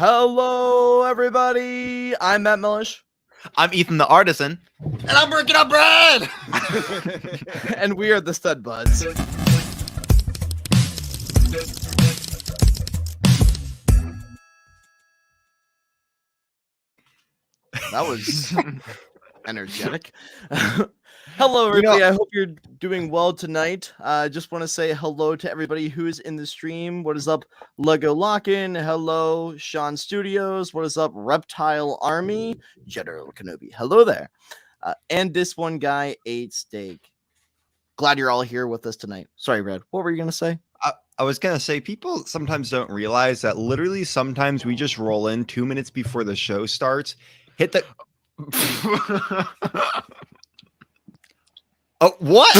Hello, everybody. I'm Matt Mellish. I'm Ethan the Artisan. And I'm BrickingUpBrad! And we are the Stud Buds. That was energetic. Hello, everybody. I hope you're doing well tonight. I just want to say hello to everybody who is in the stream. What is up, Lego Lockin? Hello, Sean Studios. What is up, Reptile Army? General Kenobi. Hello there. And this one guy ate steak. Glad you're all here with us tonight. Sorry, Red. What were you going to say? I was going to say, people sometimes don't realize that literally sometimes we just roll in 2 minutes before the show starts, hit the... Oh, what?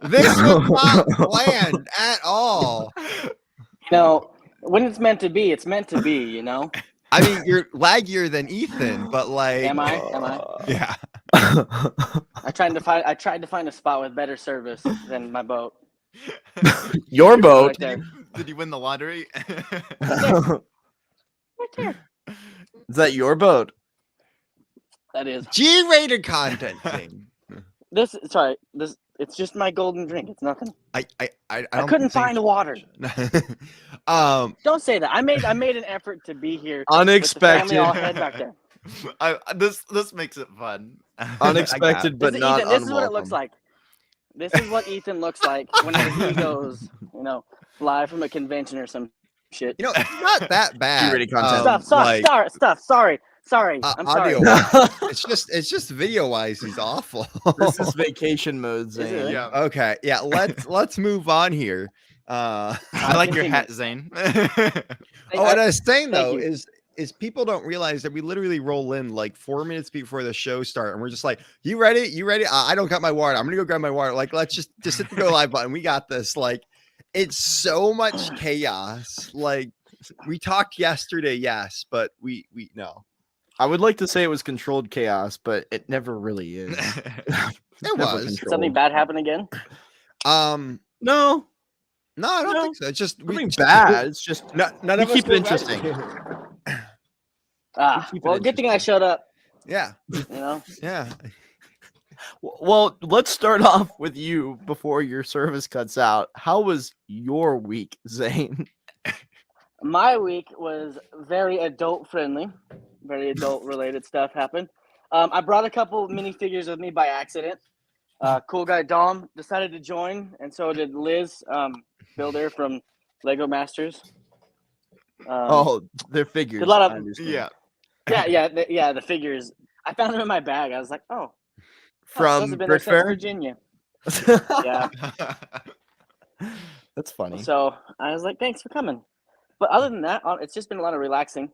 This was not planned at all. No, when it's meant to be, it's meant to be, you know? I mean, you're laggier than Ethan, but like... Am I? Yeah. I tried to find a spot with better service than my boat. Your boat? Right there. Did you win the lottery? Right there. Is that your boat? That is. G-rated content thing. It's just my golden drink. It's nothing. I couldn't find water. Don't say that. I made an effort to be here. Unexpected. With the family all head back there. This makes it fun. Unexpected, but not Ethan, this is what it looks like. This is what Ethan looks like whenever he goes, live from a convention or some shit. It's not that bad. G-rated content. Sorry. I'm sorry. It's just video wise, he's awful. This is vacation mode, Zane. Is it? Yeah. Okay, yeah. Let's move on here. I like your hat, Zane. What I was saying though you. is people don't realize that we literally roll in like 4 minutes before the show start, and we're just like, "You ready? You ready? I don't got my water. I'm gonna go grab my water. Like, let's just hit the go live button. We got this." Like, it's so much chaos. Like, we talked yesterday, yes, but we no. I would like to say it was controlled chaos, but it never really is. It was. Did something bad happen again? No, I don't think so. It's just nothing bad. It's just none we of us keep it were interesting. ready. Well, good thing I showed up. Yeah. Yeah. Well, let's start off with you before your service cuts out. How was your week, Zane? My week was very adult friendly. Very adult related stuff happened. I brought a couple minifigures with me by accident. Cool guy Dom decided to join, and so did Liz, Builder from Lego Masters. They're figures. A lot of Yeah. the figures. I found them in my bag. I was like, those From have been Brick there since Fair. Virginia. Yeah. That's funny. So I was like, thanks for coming. But other than that, it's just been a lot of relaxing,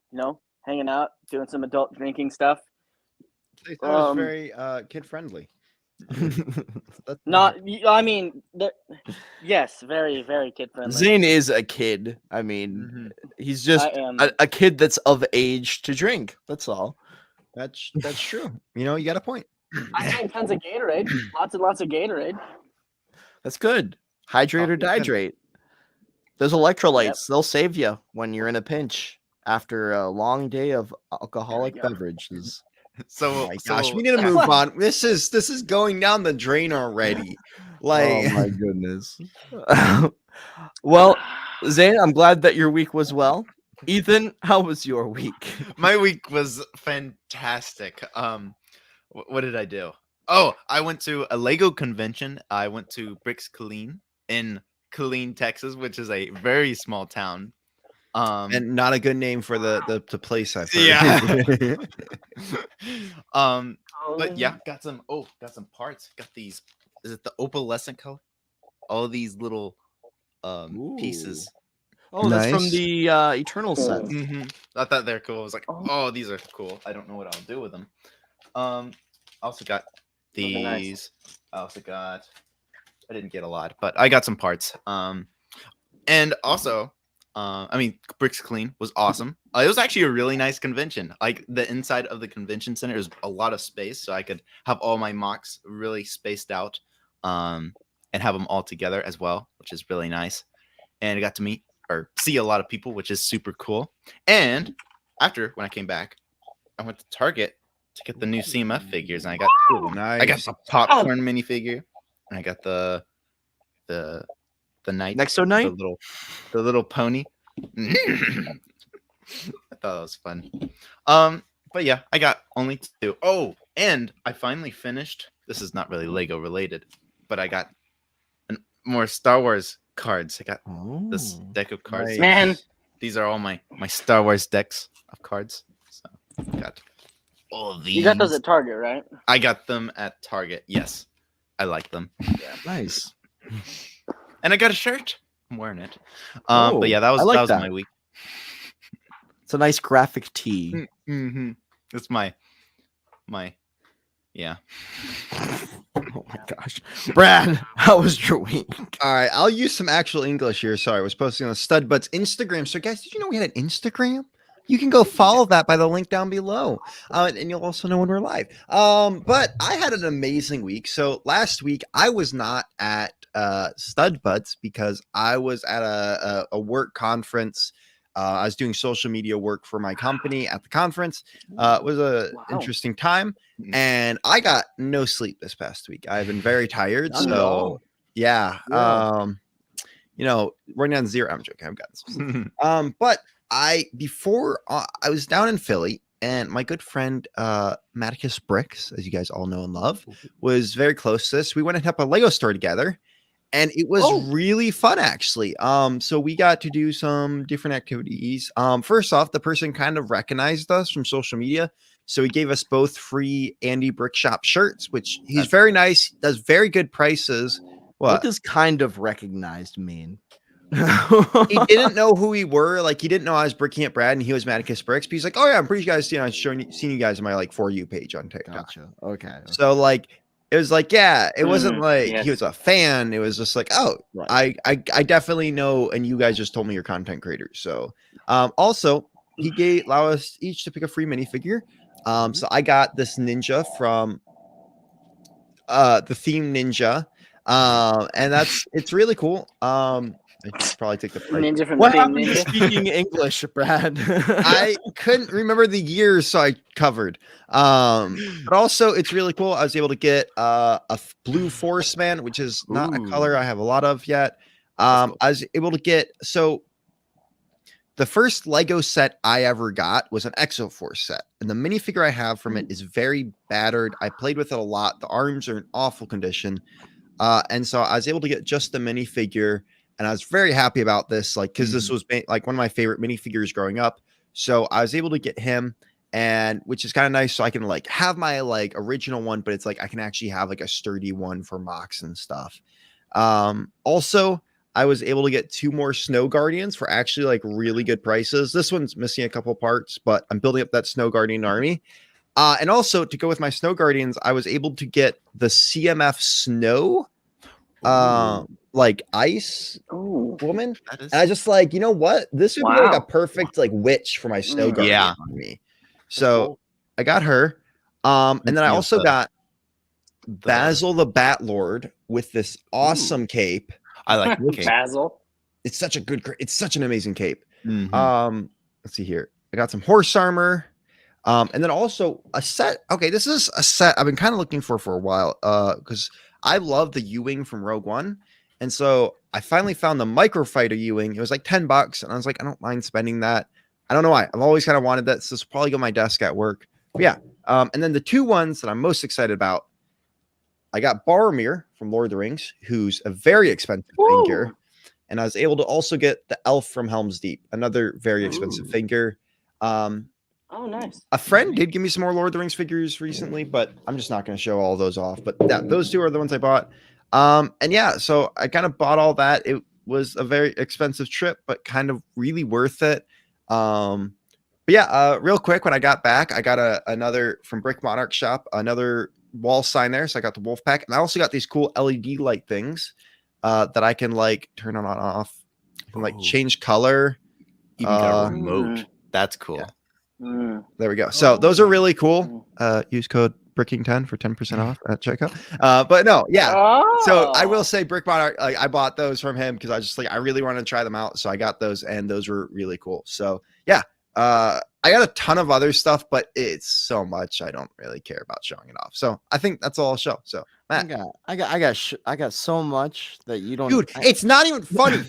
hanging out, doing some adult drinking stuff. I thought it was very kid friendly. Yes, very, very kid friendly. Zane is a kid. I mean, he's just I am. a kid that's of age to drink. That's all. That's true. You got a point. I drank tons of Gatorade. Lots and lots of Gatorade. That's good. Hydrate or dihydrate. Those electrolytes, they'll save you when you're in a pinch after a long day of alcoholic beverages. Oh my gosh, we need to move on. This is going down the drain already. Like, oh my goodness. Well, Zane, I'm glad that your week was well. Ethan, how was your week? My week was fantastic. What did I do? Oh, I went to a Lego convention. I went to Bricks Killeen in Killeen, Texas, which is a very small town. And not a good name for the place, I've heard. Yeah. But yeah, got some parts. Got these. Is it the opalescent color? All these little pieces. Oh, that's from the Eternal set. I thought they're cool. I was like, oh, these are cool. I don't know what I'll do with them. I also got these. Nice. I didn't get a lot, but I got some parts. And also, Bricks Clean was awesome. It was actually a really nice convention. Like, the inside of the convention center is a lot of space, so I could have all my mocks really spaced out, and have them all together as well, which is really nice. and I got to meet or see a lot of people, which is super cool. And after when I came back, I went to Target to get the new CMF figures, and I got Nice. I got the popcorn minifigure, and I got the knight, Nexo Knight? the little pony. I thought that was fun. But yeah, I got only 2. Oh, and I finally finished. This is not really Lego related, but I got more Star Wars cards. I got this deck of cards. Nice. Man. These are all my Star Wars decks of cards. So I got all of these. You got those at Target, right? I got them at Target. Yes, I like them. Nice. And I got a shirt. I'm wearing it. Oh, but yeah, that I was like that. my week. It's a nice graphic tee. Mm-hmm. It's my yeah. Oh my gosh. Brad, how was your week? All right, I'll use some actual English here. Sorry, I was posting on Stud Butts Instagram. So, guys, did you know we had an Instagram? You can go follow that by the link down below, and you'll also know when we're live. But I had an amazing week. So last week I was not at Stud Butts because I was at a work conference. I was doing social media work for my company at the conference. It was a interesting time, and I got no sleep this past week. I've been very tired. So yeah. You know, running down 0. I'm joking. I've gotten some sleep. But I was down in Philly, and my good friend Maticus Bricks, as you guys all know and love, was very close to this. We went and hit up a Lego store together. And it was really fun, actually. So we got to do some different activities. First off, the person kind of recognized us from social media. So he gave us both free Andy Brick Shop shirts, which he's very nice, does very good prices. What does kind of recognized mean? He didn't know who we were. Like, he didn't know I was BrickingUpBrad and he was Maticus Bricks. But he's like, oh, yeah, I'm pretty sure you guys, seen you guys on my, like, For You page on TikTok. Gotcha. Okay. So, like, it was like, yeah, it wasn't like he was a fan. It was just like, oh, Right. I definitely know. And you guys just told me you're content creators. So, also, he allow us each to pick a free minifigure. So I got this ninja from the Theme Ninja. And it's really cool. I should probably take the Ninja from What the Theme happened to Ninja. speaking English, Brad? I couldn't remember the years, so I covered. But also it's really cool. I was able to get a blue Forest Man, which is not a color I have a lot of yet. Cool. I was able to get the first Lego set I ever got was an Exoforce set, and the minifigure I have from it is very battered. I played with it a lot. The arms are in awful condition. And so I was able to get just the minifigure, and I was very happy about this, like, because this was like one of my favorite minifigures growing up. So I was able to get him, and which is kind of nice. So I can like have my like original one, but it's like I can actually have like a sturdy one for mocks and stuff. Also, I was able to get 2 more Snow Guardians for actually like really good prices. This one's missing a couple parts, but I'm building up that Snow Guardian army. And also to go with my Snow Guardians, I was able to get the CMF Snow, like ice woman. And I just like, you know what? This would be like a perfect like witch for my Snow Guardian army. So I got her. And then I also got Basil the Bat Lord with this awesome cape. I like the cape. Basil. It's such an amazing cape. Mhm. Let's see here. I got some horse armor. And then also a set. Okay, this is a set I've been kind of looking for a while. Because I love the U-Wing from Rogue One. And so I finally found the Microfighter U-Wing. It was like $10, and I was like, I don't mind spending that. I don't know why. I've always kind of wanted that. So this will probably go on my desk at work. But yeah. And then the 2 ones that I'm most excited about, I got Boromir from Lord of the Rings, who's a very expensive figure. And I was able to also get the elf from Helm's Deep, another very expensive figure. Oh, nice. A friend did give me some more Lord of the Rings figures recently, but I'm just not going to show all those off. But yeah, those 2 are the ones I bought. And yeah, so I kind of bought all that. It was a very expensive trip, but kind of really worth it. But yeah, real quick, when I got back, I got another from Brick Monarch Shop, another wall sign there. So I got the wolf pack, and I also got these cool LED light things that I can like turn on and off. I can like change color. Even got a remote. That's cool. Yeah. There we go. So those are really cool. Use code Bricking 10 for 10% off at checkout. But no, yeah. So I will say BrickBot, like I bought those from him because I was just like I really wanted to try them out. So I got those and those were really cool. So yeah. I got a ton of other stuff, but it's so much I don't really care about showing it off. So I think that's all I'll show. So Matt. I got so much that you don't. Dude, it's not even funny.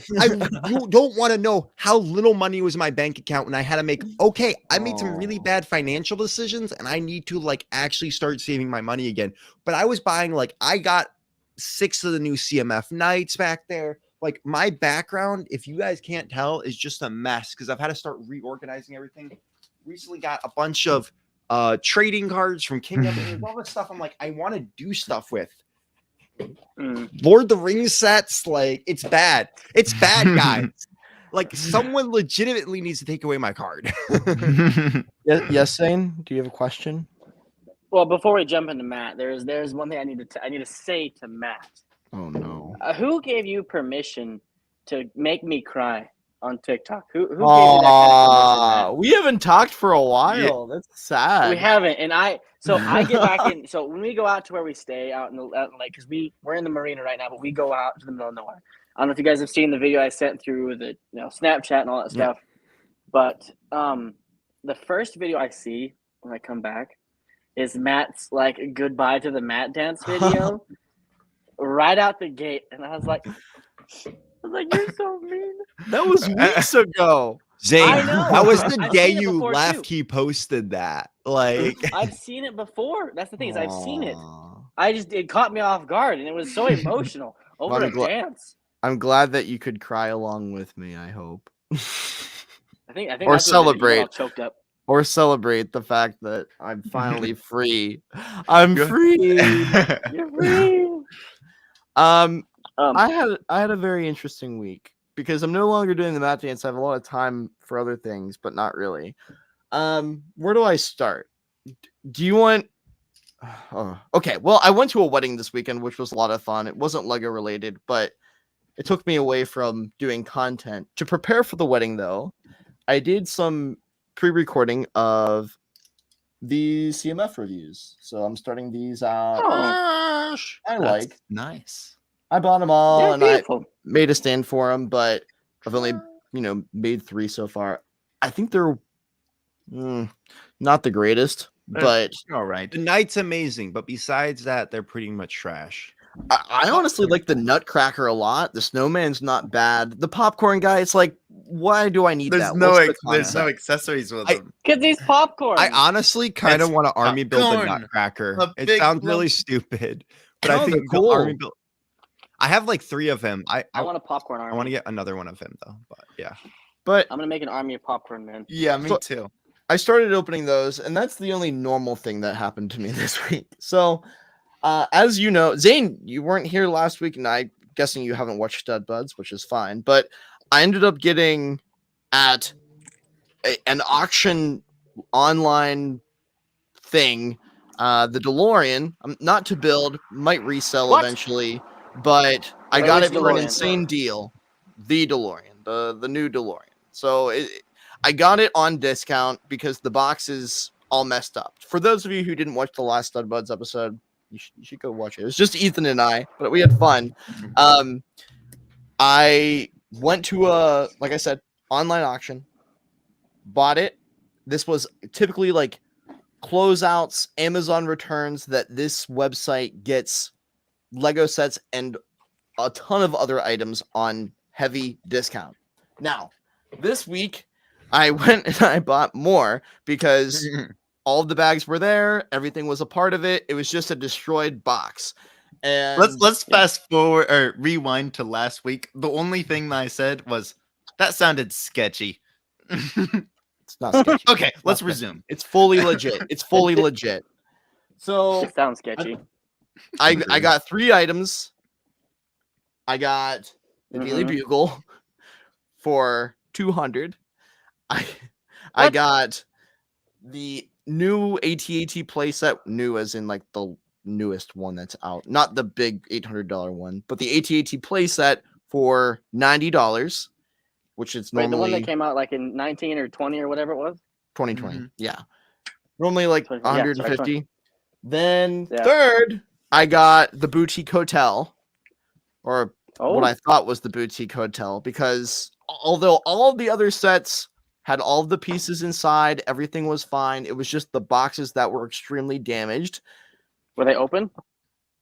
You don't want to know how little money was in my bank account when I had to make. Okay, I made some really bad financial decisions, and I need to like actually start saving my money again. But I was buying like I got 6 of the new CMF Knights back there. Like my background, if you guys can't tell, is just a mess because I've had to start reorganizing everything. Recently got a bunch of trading cards from King of all this stuff. I'm like, I want to do stuff with. Lord of the Rings sets, like it's bad. It's bad, guys. Like someone legitimately needs to take away my card. Yes, Zane. Do you have a question? Well, before we jump into Matt, there's one thing I need to say to Matt. Oh no. Who gave you permission to make me cry on TikTok? Who gave you that kind of permission, Matt? We haven't talked for a while. That's sad. We haven't, and I get back in. So when we go out to where we stay out in the lake, because we're in the marina right now, but we go out to the middle of nowhere. I don't know if you guys have seen the video I sent through the Snapchat and all that stuff, but the first video I see when I come back is Matt's like goodbye to the Matt dance video. Right out the gate, and I was like, you're so mean. That was weeks ago. Zane, I know. that was the I've day seen it you before, left. too. He posted that. Like I've seen it before. That's the thing is I've seen it. It caught me off guard, and it was so emotional over a dance. I'm glad that you could cry along with me. I hope. I think or that's celebrate. all choked up. Or celebrate the fact that I'm finally free. I'm free. You're free. I had a very interesting week because I'm no longer doing the mat dance. I have a lot of time for other things, but not really. Where do I start? Do you want? Okay. Well, I went to a wedding this weekend, which was a lot of fun. It wasn't Lego related, but it took me away from doing content. To prepare for the wedding, though, I did some pre-recording of the CMF reviews. So I'm starting these out. That's nice. I bought them all and beautiful. I made a stand for them, but I've only, made 3 so far. I think they're not the greatest, but all right. The Knight's amazing, but besides that, they're pretty much trash. I honestly like the Nutcracker a lot. The Snowman's not bad. The popcorn guy, it's like, why do I need There's that? There's no accessories with them. Because he's popcorn. I honestly kind of want to army build the popcorn. Nutcracker. It sounds really stupid, but I think cool. army build. I have like 3 of him. I want a popcorn army. I want to get another one of him though. But yeah. But I'm gonna make an army of popcorn, man. Yeah, me too. I started opening those, and that's the only normal thing that happened to me this week. So, as you know, Zane, you weren't here last week, and I'm guessing you haven't watched Stud Buds, which is fine. But I ended up getting at an auction online thing, the DeLorean. Not to build, might resell eventually, but I got it for an insane deal. The DeLorean, the new DeLorean. So I got it on discount because the box is all messed up. For those of you who didn't watch the last Stud Buds episode, you should go watch it. It was just Ethan and I, but we had fun. I went to like I said, online auction, bought it. This was typically like closeouts, Amazon returns that this website gets Lego sets and a ton of other items on heavy discount. Now, this week, I went and I bought more because all of the bags were there. Everything was a part of it. It was just a destroyed box. And let's fast forward or rewind to last week. The only thing that I said was that sounded sketchy. It's not sketchy. Okay, let's resume. It's fully legit. It's fully legit. So it sounds sketchy. I got 3 items. I got the Daily Bugle for $200. I got the new AT-AT playset, new as in like the newest one that's out, not the big $800 one, but the AT-AT playset for $90, which is normally the one that came out like in 19 or 20 or whatever it was. 2020. Yeah, normally like 150. Then Yeah. third, I got the boutique hotel, or Oh, what I thought was the boutique hotel, because although all of the other sets had all of the pieces inside, everything was fine. It was just the boxes that were extremely damaged. were they open?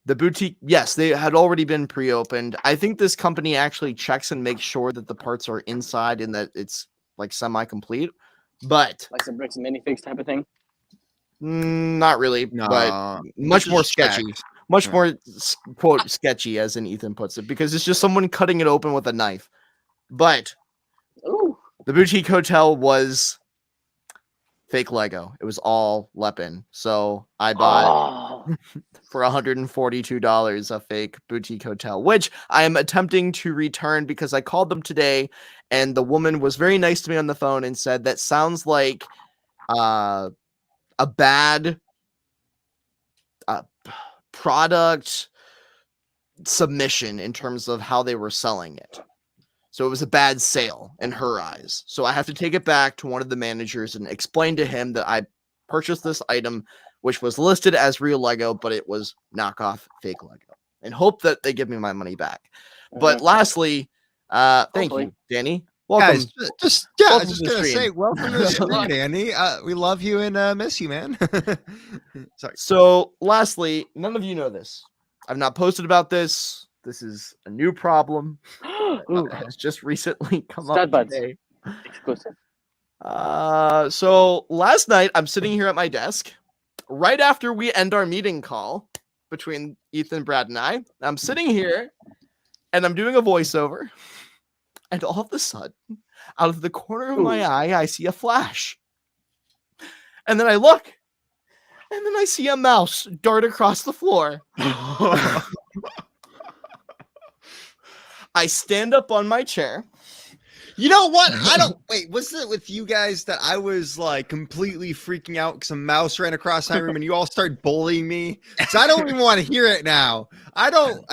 The boutique, yes, they had already been pre-opened. I think this company actually checks and makes sure that the parts are inside and that it's like semi-complete. But Like some bricks and minifix type of thing? not really, No, but much more sketchy. checks. Much Yeah. more quote sketchy, as in Ethan puts it, because it's just someone cutting it open with a knife. But Ooh. the boutique hotel was fake Lego. It was all Lepin. So I bought Oh. for $142 a fake boutique hotel, which I am attempting to return because I called them today and the woman was very nice to me on the phone and said that sounds like a bad product submission in terms of how they were selling it. So it was a bad sale in her eyes. So I have to take it back to one of the managers and explain to him that I purchased this item, which was listed as real Lego, but it was knockoff fake Lego, and hope that they give me my money back. But lastly, thank Hopefully. you, Danny. Welcome. Guys, just I Welcome was to just the gonna stream. say, welcome to the stream, Danny. We love you and miss you, man. Sorry. So lastly, none of you know this. I've not posted about this. This is a new problem. Ooh. It has just recently come Stud up buds. today. Exclusive. So last night I'm sitting here at my desk right after we end our meeting call between Ethan, Brad, and I. I'm sitting here and I'm doing a voiceover, and all of a sudden, out of the corner of my eye, I see a flash. And then I look, and then I see a mouse dart across the floor. I stand up on my chair. You know what? I don't wait. Was it with you guys that I was like completely freaking out because a mouse ran across my room and you all started bullying me? So I don't even want to hear it now. I don't.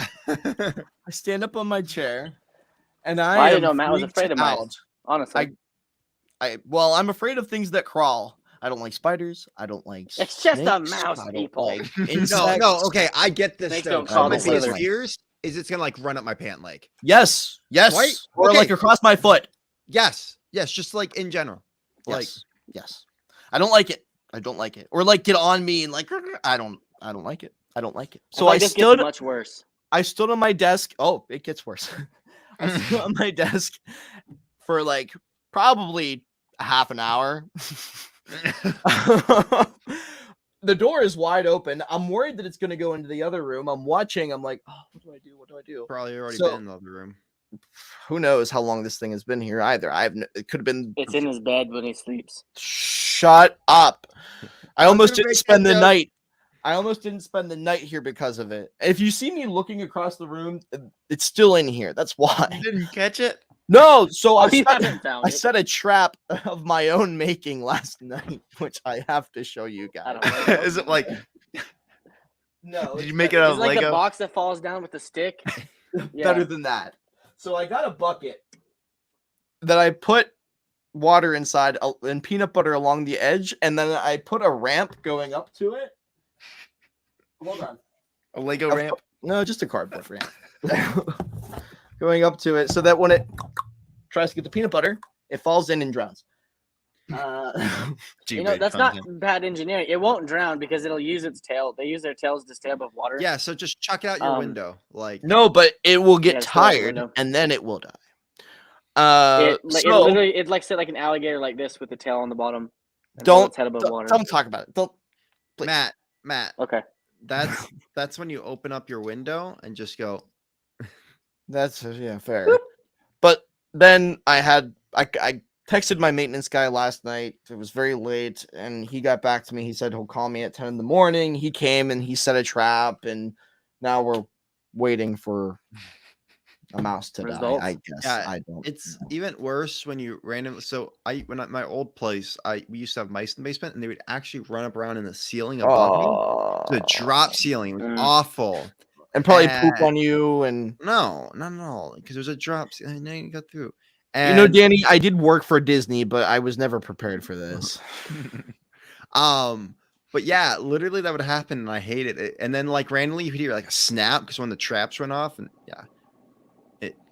I stand up on my chair, and I didn't am know Matt was freaked afraid of mice. out. Honestly. Well, I'm afraid of things that crawl. I don't like spiders. I don't like It's just a snakes, mouse, I don't people. like No, insects. no. Okay, I get this. Snakes Though. don't One of my crawl biggest the fears is it's gonna like run up my pant leg. Yes, yes, Right? or Okay. like across my foot. Yes, just like in general. Like Yes, yes. I don't like it. I don't like it. Or like get on me and like I don't like it. I don't like it. So I this stood. gets much worse. I stood on my desk. Oh, it gets worse. I stood on my desk for like probably a half an hour. The door is wide open. I'm worried that it's going to go into the other room. I'm watching. I'm like, oh, what do I do? What do I do? probably already So- been in the other room. Who knows how long this thing has been here either. It could have been. It's in his bed when he sleeps. Shut up. I was almost gonna didn't make spend that the joke. night. I almost didn't spend the night here because of it. If you see me looking across the room, it's still in here. That's why. Didn't catch it. No, so I You set, haven't found I it. set a trap of my own making last night, which I have to show you I guys. don't know. Is it like? No, Did it's you make it better- out It's of like the Lego? box that falls down with the stick. Yeah. better than that. So I got a bucket that I put water inside and peanut butter along the edge, and then I put a ramp going up to it. Hold on. A Lego ramp? No, just a cardboard ramp. Going up to it so that when it tries to get the peanut butter, it falls in and drowns. You know, that's not bad engineering. It won't drown because it'll use its tail. They use their tails to stay above water. Yeah, so just chuck it out your Um, window. Like No, but it will Yeah, get it's still out the tired window. and then it will die. It's like sit like an alligator like this with the tail on the bottom. and hold its head above water. Don't talk about it. Don't. Please. Matt, Okay. that's when you open up your window and just go. That's yeah, fair. But then I texted my maintenance guy last night. It was very late, and he got back to me. He said he'll call me at 10 in the morning. He came and he set a trap, and now we're waiting for a mouse to die. Results? I guess Yeah, I don't. It's know. even worse when you randomly. So when at my old place, we used to have mice in the basement, and they would actually run up around in the ceiling above me. The drop ceiling was Mm. awful. and probably poop Uh, on you. And No, not at all. Because there's a drop ceiling, and then you got through. you know, And, Danny, I did work for Disney, but I was never prepared for this. But yeah, literally that would happen, and I hated it. And then like randomly you could hear like a snap because when the traps went off, and yeah,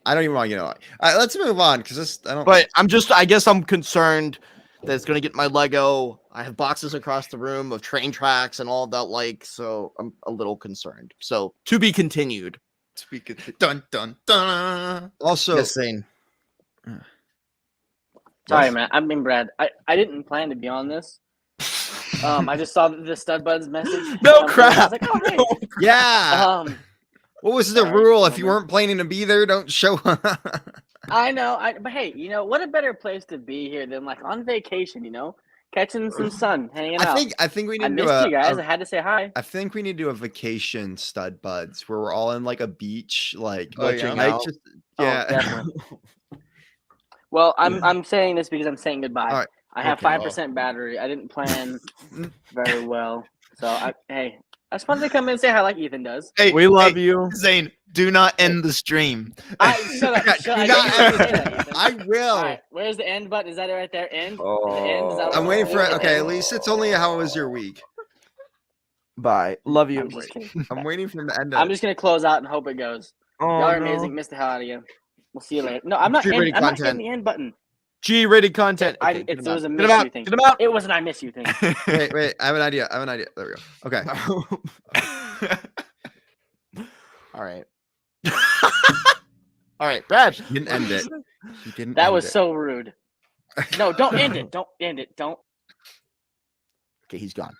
I don't even want to get on. All right, let's move on because this I don't. But I guess I'm concerned that it's gonna get my Lego. I have boxes across the room of train tracks and all that, like, so I'm a little concerned. So to be continued. Speaking dun dun dun. Also, Just saying. Sorry, man. I mean, Brad, I didn't plan to be on this. I just saw the stud buds message. No I crap. was like, oh, hey. yeah. What was the sorry, rule? If you gentlemen. weren't planning to be there, don't show up. I know. But hey, you know what? A better place to be here than like on vacation. You know, catching some sun, hanging out. I think we need I to do missed you guys. a I had to say hi. I think we need to do a vacation stud buds where we're all in like a beach, like Oh, yeah. I just Oh, yeah. definitely. Well, I'm saying this because I'm saying goodbye. All right. I have Okay. 5% battery. I didn't plan very well, so hey, I just wanted to come in and say hi like Ethan does. Hey, We love hey, you. Zane. Do not end the stream. Shut up. Shut Do up. not I didn't say ever- that, Ethan. I will. All right, where's the end button? Is that it right there? End? Is the end? Is that I'm what- waiting for is it. the Okay, end? at least it's only how was your week. Bye. Love you. I'm just kidding. I'm waiting for him to end I'm it. just gonna close out and hope it goes. Oh, Y'all are no. amazing. Missed the hell out of you. We'll see you later. No, I'm not. G-rated I'm not content. hitting the end button. G-rated content. I- Okay, it get him was out. a Get him miss out. you thing. Get him out. It was an I miss you thing. Wait, I have an idea. There we go. Okay. All right. All right, Brad. You didn't end it. You didn't That end was it. so rude. No, don't end it. Don't end it. Don't. Okay, he's gone.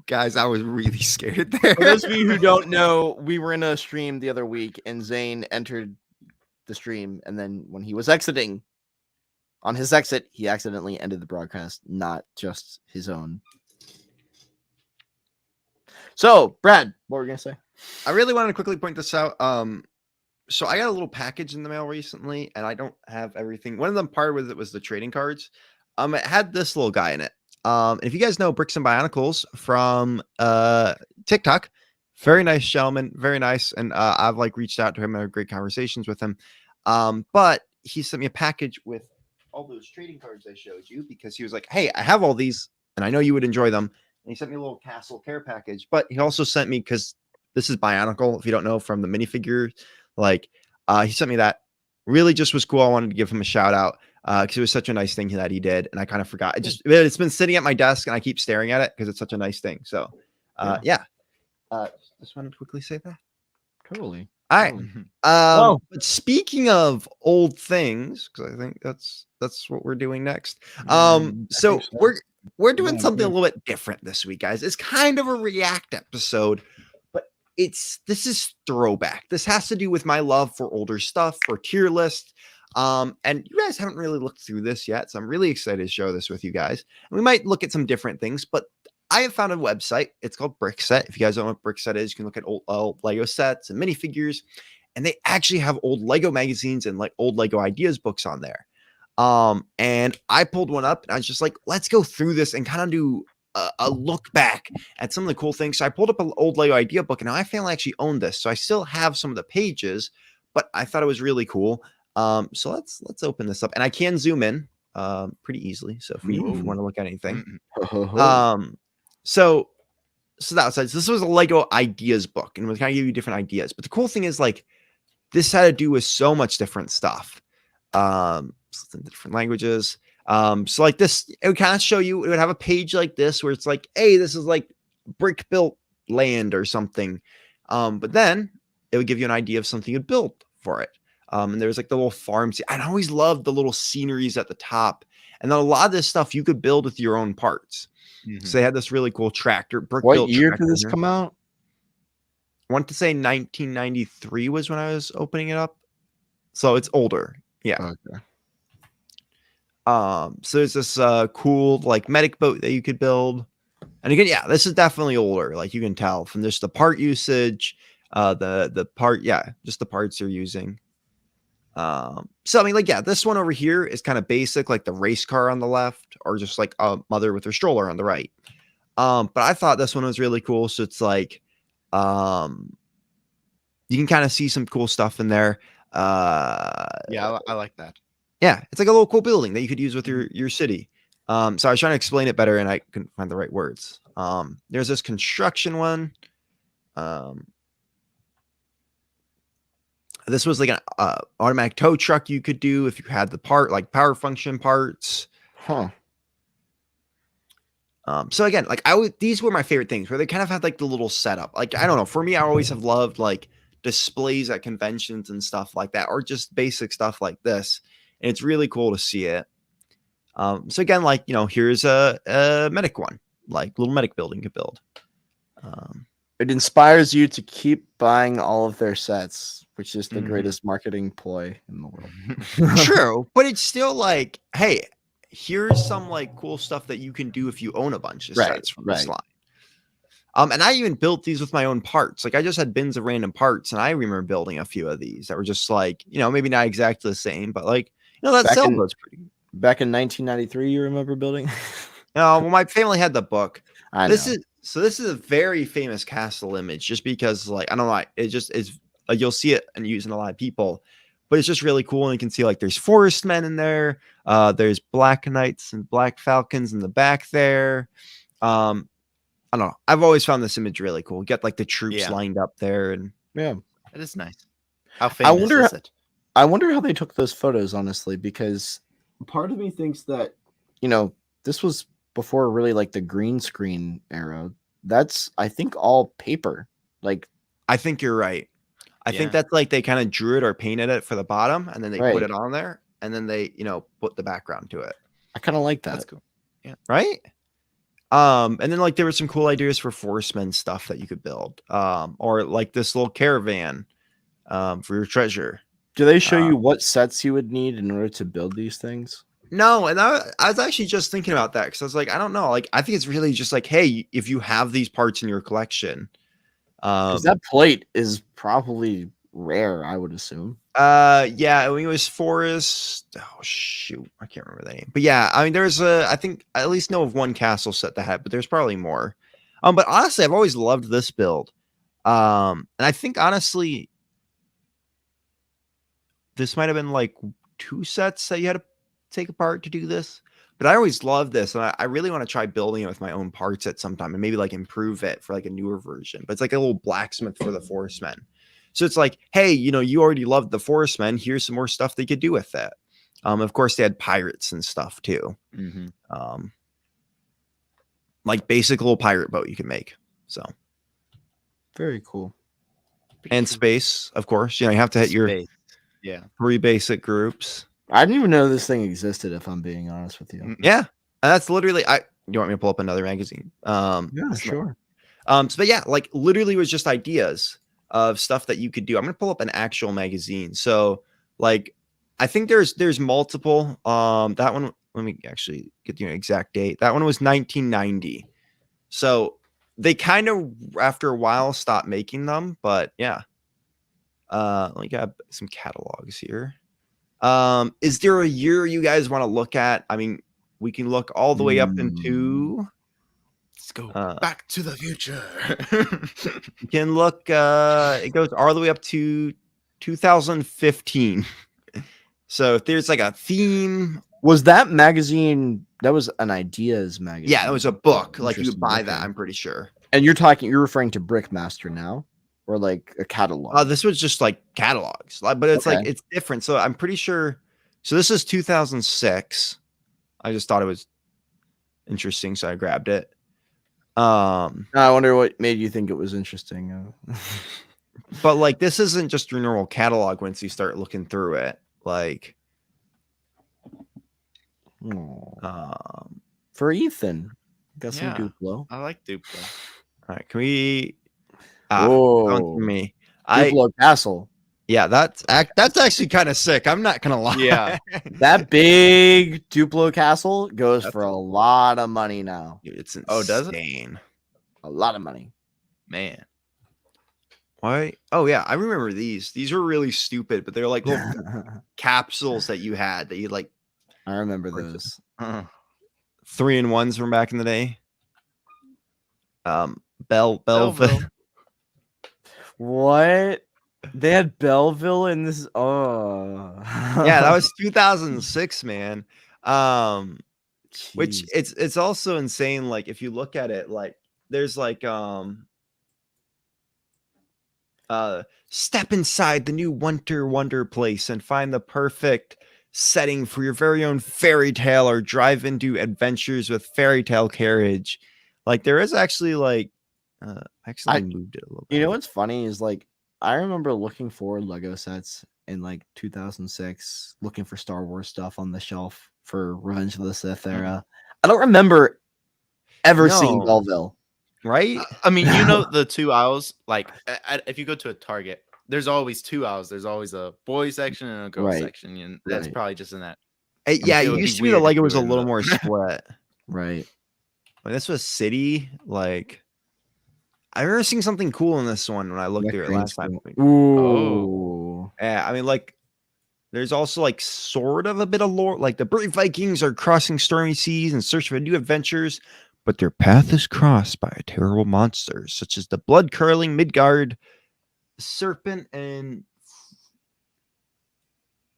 Guys, I was really scared there. For those of you who don't know, we were in a stream the other week, and Zane entered the stream, and then when he was exiting, on his exit, he accidentally ended the broadcast, not just his own. So, Brad, what were you gonna say? I really wanted to quickly point this out. So I got a little package in the mail recently, and I don't have everything. One of them part with it was the trading cards. It had this little guy in it. And if you guys know Bricks and Bionicles from TikTok, very nice gentleman, very nice. And I've like reached out to him and had great conversations with him. But he sent me a package with all those trading cards I showed you because he was like, "Hey, I have all these, and I know you would enjoy them." And he sent me a little Castle Care package. But he also sent me, because this is Bionicle, if you don't know, from the minifigure, like he sent me that. Really just was cool. I wanted to give him a shout out because it was such a nice thing that he did, and I kind of forgot. It's been sitting at my desk, and I keep staring at it because it's such a nice thing. So, yeah. Just wanted to quickly say that. Totally. All right. Wow. But speaking of old things, because I think that's what we're doing next. I So think so. we're doing Yeah, something a yeah. little bit different this week, guys. It's kind of a react episode, but this is throwback. This has to do with my love for older stuff, for tier list. And you guys haven't really looked through this yet, so I'm really excited to show this with you guys. And we might look at some different things, but I have found a website. It's called Brickset. If you guys don't know what Brickset is, you can look at old Lego sets and minifigures, and they actually have old Lego magazines and like old Lego ideas books on there. And I pulled one up, and I was just like, let's go through this and kind of do a look back at some of the cool things. So I pulled up an old Lego idea book, and now I finally actually own this. So I still have some of the pages, but I thought it was really cool. So let's open this up, and I can zoom in pretty easily. So if we want to look at anything, so that's this was a Lego ideas book, and it was kind of give you different ideas. But the cool thing is, like, this had to do with so much different stuff. So it's in different languages. So like this, it would kind of show you, it would have a page like this where it's like, hey, this is like brick built land or something. But then it would give you an idea of something you'd build for it. And there's like the little farms. I always loved the little sceneries at the top. And then a lot of this stuff you could build with your own parts. So they had this really cool tractor. What year did this come out? I want to say 1993 was when I was opening it up. So it's older. Yeah. Okay. So there's this cool like medic boat that you could build. And again, yeah, this is definitely older. Like you can tell from just the part usage, the part, yeah, just the parts you're using. So I mean, like, yeah, this one over here is kind of basic, like the race car on the left, or just like a mother with her stroller on the right. But I thought this one was really cool. So it's like, you can kind of see some cool stuff in there. Yeah, I like that. Yeah, it's like a little cool building that you could use with your city. So I was trying to explain it better and I couldn't find the right words. There's this construction one. This was like an automatic tow truck you could do if you had the part, like power function parts. Huh. So again, like these were my favorite things where they kind of had like the little setup. Like, I don't know, for me, I always have loved like displays at conventions and stuff like that, or just basic stuff like this. And it's really cool to see it. So again, like, here's a medic one, like little medic building to build. It inspires you to keep buying all of their sets, which is the greatest marketing ploy in the world. True, but it's still like, hey, here's some like cool stuff that you can do if you own a bunch of sets from this line. And I even built these with my own parts. Like, I just had bins of random parts, and I remember building a few of these that were just like, maybe not exactly the same, but like, that sailboat's pretty. Back in 1993, you remember building? No, well, my family had the book. This is a very famous castle image, just because, like, I don't know, it just is. You'll see it and using a lot of people, but it's just really cool. And you can see like there's forest men in there. There's black knights and black falcons in the back there. I don't know. I've always found this image really cool. Get like the troops lined up there, and it is nice. How famous is it? I wonder how they took those photos, honestly, because part of me thinks that this was before really like the green screen era. That's, I think, all paper. Like, I think you're right. I think that's like they kind of drew it or painted it for the bottom, and then they put it on there, and then they put the background to it. I kind of like that. That's cool. Yeah. Right. And then like there were some cool ideas for forcemen stuff that you could build, or like this little caravan for your treasure. Do they show you what sets you would need in order to build these things? No, and I was actually just thinking about that, because I was like, I don't know, like I think it's really just like, hey, if you have these parts in your collection, that plate is probably rare, I would assume. Yeah, I mean, it was Forest. Oh shoot, I can't remember the name. But yeah, I mean, there's I think I at least know of one castle set that had, but there's probably more. But honestly, I've always loved this build. And I think honestly, this might have been like 2 sets that you had to take apart to do this. But I always loved this, and I really want to try building it with my own parts at some time, and maybe like improve it for like a newer version. But it's like a little blacksmith for the forest men. So it's like, hey, you already loved the forest men. Here's some more stuff they could do with that. Of course, they had pirates and stuff too. Like basic little pirate boat you can make. So very cool. And space, of course. You have to hit your 3 basic groups. I didn't even know this thing existed, if I'm being honest with you. Yeah. And that's literally you want me to pull up another magazine? Yeah, sure. But yeah, like literally was just ideas of stuff that you could do. I'm gonna pull up an actual magazine. So like I think there's multiple. That one, let me actually get you an exact date. That one was 1990. So they kind of after a while stopped making them, but yeah. Let me grab some catalogs here. Is there a year you guys want to look at? I mean, we can look all the way up into. Let's go Back to the Future. You can look. It goes all the way up to 2015. So if there's like a theme, was that magazine? That was an ideas magazine. Yeah, that was a book. Like you would buy that. I'm pretty sure. And you're referring to Brickmaster now, or like a catalog? This was just like catalogs, but it's like it's different. So I'm pretty sure. So this is 2006. I just thought it was interesting, so I grabbed it. I wonder what made you think it was interesting. But like this isn't just your normal catalog once you start looking through it. Like for Ethan, got some Duplo. I like Duplo. All right, can we Whoa. Me. Duplo Castle. Yeah, that's actually kind of sick. I'm not gonna lie. Yeah. That big Duplo Castle goes for a lot of money now. Dude, it's insane. Oh, does it? A lot of money. Man. Why? Oh yeah, I remember these. These were really stupid, but they're like little capsules that you had that you like. I remember those. 3-in-1s from back in the day. Belleville. What? They had Belleville in this. Oh, yeah, that was 2006, man. Which Jeez. it's also insane. Like if you look at it, like there's like step inside the new Winter Wonder place and find the perfect setting for your very own fairy tale, or drive into adventures with fairy tale carriage. Like there is actually like actually I- moved it a little bit. You know what's funny is like I remember looking for Lego sets in like 2006, looking for Star Wars stuff on the shelf for Revenge of the Sith era. I don't remember ever seeing No. Belleville. Right? I mean, you know, the 2 aisles, like if you go to a Target, there's always 2 aisles. There's always a boy section and a girl Right. section. And that's Right. probably just in that. Yeah, it it would be used to be the weird if Lego you was a were in little the- more split. Right. When this was City, like I remember seeing something cool in this one when I looked through it last time. Ooh. Yeah, I mean, like, there's also like sort of a bit of lore. Like the brave Vikings are crossing stormy seas in search of new adventures, but their path is crossed by terrible monsters such as the blood-curdling Midgard serpent, and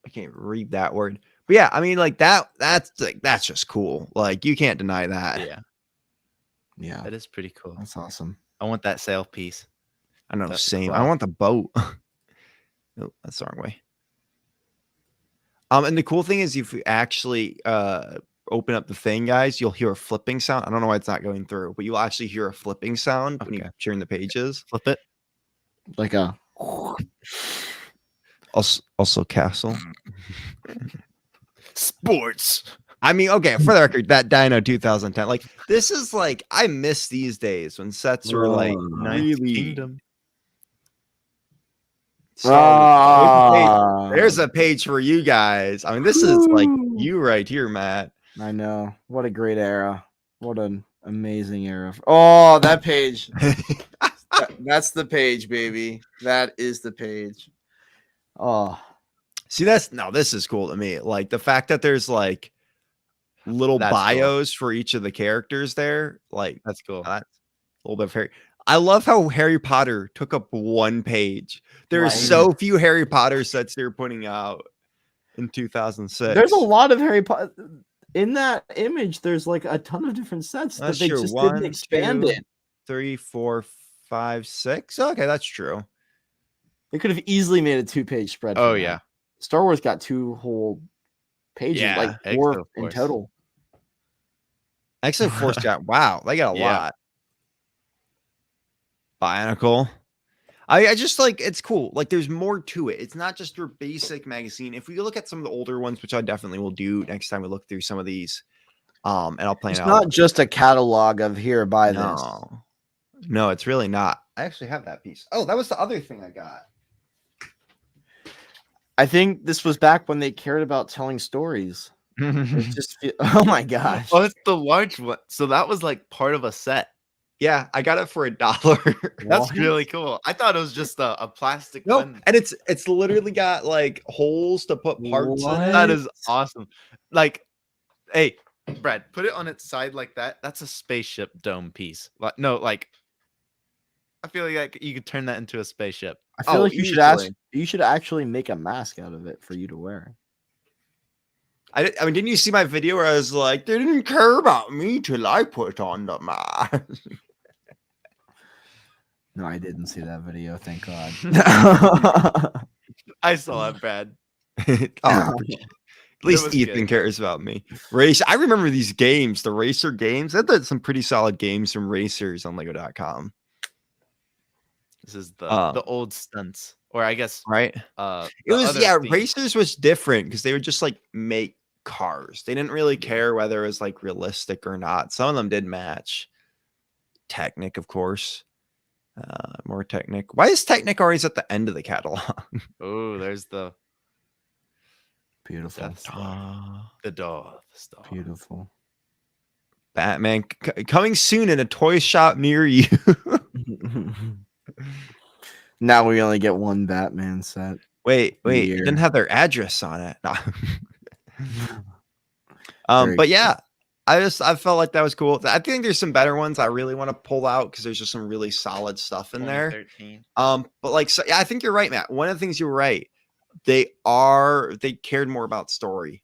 I can't read that word. But yeah, I mean, like that's just cool. Like you can't deny that. Yeah, Yeah. that is pretty cool. That's awesome. I want that sail piece. I know, That's same. claw. I want the boat. Oh, that's the wrong way. And the cool thing is if you actually open up the thing, guys, you'll hear a flipping sound. I don't know why it's not going through, but you'll actually hear a flipping sound when you Okay. turn the pages. Flip it. Like a Also castle. Sports. I mean, okay, for the record, that Dino 2010, like this is like I miss these days when sets were like Ninth really Kingdom. So Ah. there's a page for you guys. I mean, this is like Woo. you right here, Matt. I know. What a great era. What an amazing era. Oh, that page. That's the page, baby. That is the page. Oh, See, this is cool to me. Like the fact that there's like little That's cool. bios for each of the characters there. Like That's cool. that's a little bit of Harry. I love how Harry Potter took up one page. There are Right. so few Harry Potter sets they're putting out in 2006. there's a lot of Harry Potter in that image. There's like a ton of different sets That's that they true. just 1, didn't expand 2, it. 3, 4, 5, 6. Okay, that's true. They could have easily made a 2-page spread. Oh for that. yeah. Star Wars got 2 whole pages, Yeah, like extra, 4 of in course. total. Actually, Force got wow, they got a Yeah. lot. Bionicle. I just like it's cool. Like there's more to it. It's not just your basic magazine. If we look at some of the older ones, which I definitely will do next time we look through some of these, and I'll plan It's out. not just a catalog of here, buy this. No, it's really not. I actually have that piece. Oh, that was the other thing I got. I think this was back when they cared about telling stories. It just oh my gosh. Oh, it's the large one. So that was like part of a set. Yeah, I got it for $1. That's What? really cool. I thought it was just a plastic No, one. and it's literally got like holes to put parts in. What? That is awesome. Like, hey, Brad, put it on its side like that. That's a spaceship dome piece. Like, no, like, I feel like you could turn that into a spaceship. I feel Oh, like easily. you should actually make a mask out of it for you to wear. I mean, didn't you see my video where I was like, they didn't care about me till I put on the mask? No, I didn't see that video, thank God. I saw it, Brad. Oh, at least was Ethan good. cares about me. Race. I remember these games, the racer games. They had some pretty solid games from racers on Lego.com. This is the old stunts, or I guess Right? it It was racers was different because they would just like make cars. They didn't really care whether it was like realistic or not. Some of them did match. Technic, of course. More Technic. Why is Technic always at the end of the catalog? Oh, there's the Beautiful. Death Star, the Death Star. Beautiful. Batman coming soon in a toy shop near you. Now we only get one Batman set. Wait, it Year. didn't have their address on it. No. Very But yeah, I felt like that was cool. I think there's some better ones I really want to pull out because there's just some really solid stuff in there. 13. But like, so yeah, I think you're right, Matt. One of the things you're right, they cared more about story.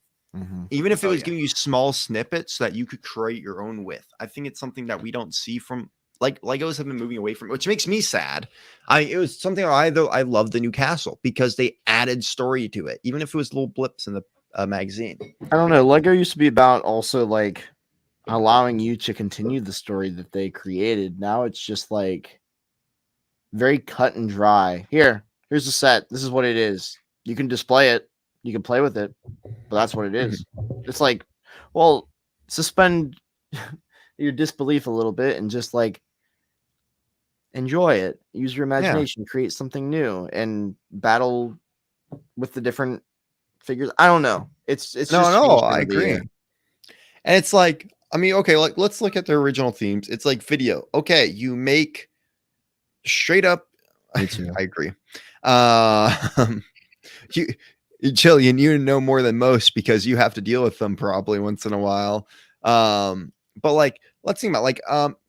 Even if it Oh, was yeah. giving you small snippets that you could create your own with. I think it's something that we don't see from like Legos have been moving away from, which makes me sad. It was something I love the new castle because they added story to it, even if it was little blips in the magazine. I don't know. Lego used to be about also like allowing you to continue the story that they created. Now it's just like very cut and dry. Here's the set. This is what it is. You can display it. You can play with it, but that's what it is. It's like, well, suspend your disbelief a little bit and just like enjoy it. Use your imagination, create something new, and battle with the different figures. I don't know. It's No, just I agree. And it's like, I mean, okay, like let's look at the original themes. It's like video. Okay, you make straight up. Me too. I agree. Jillian, you know more than most because you have to deal with them probably once in a while. But like, let's think about like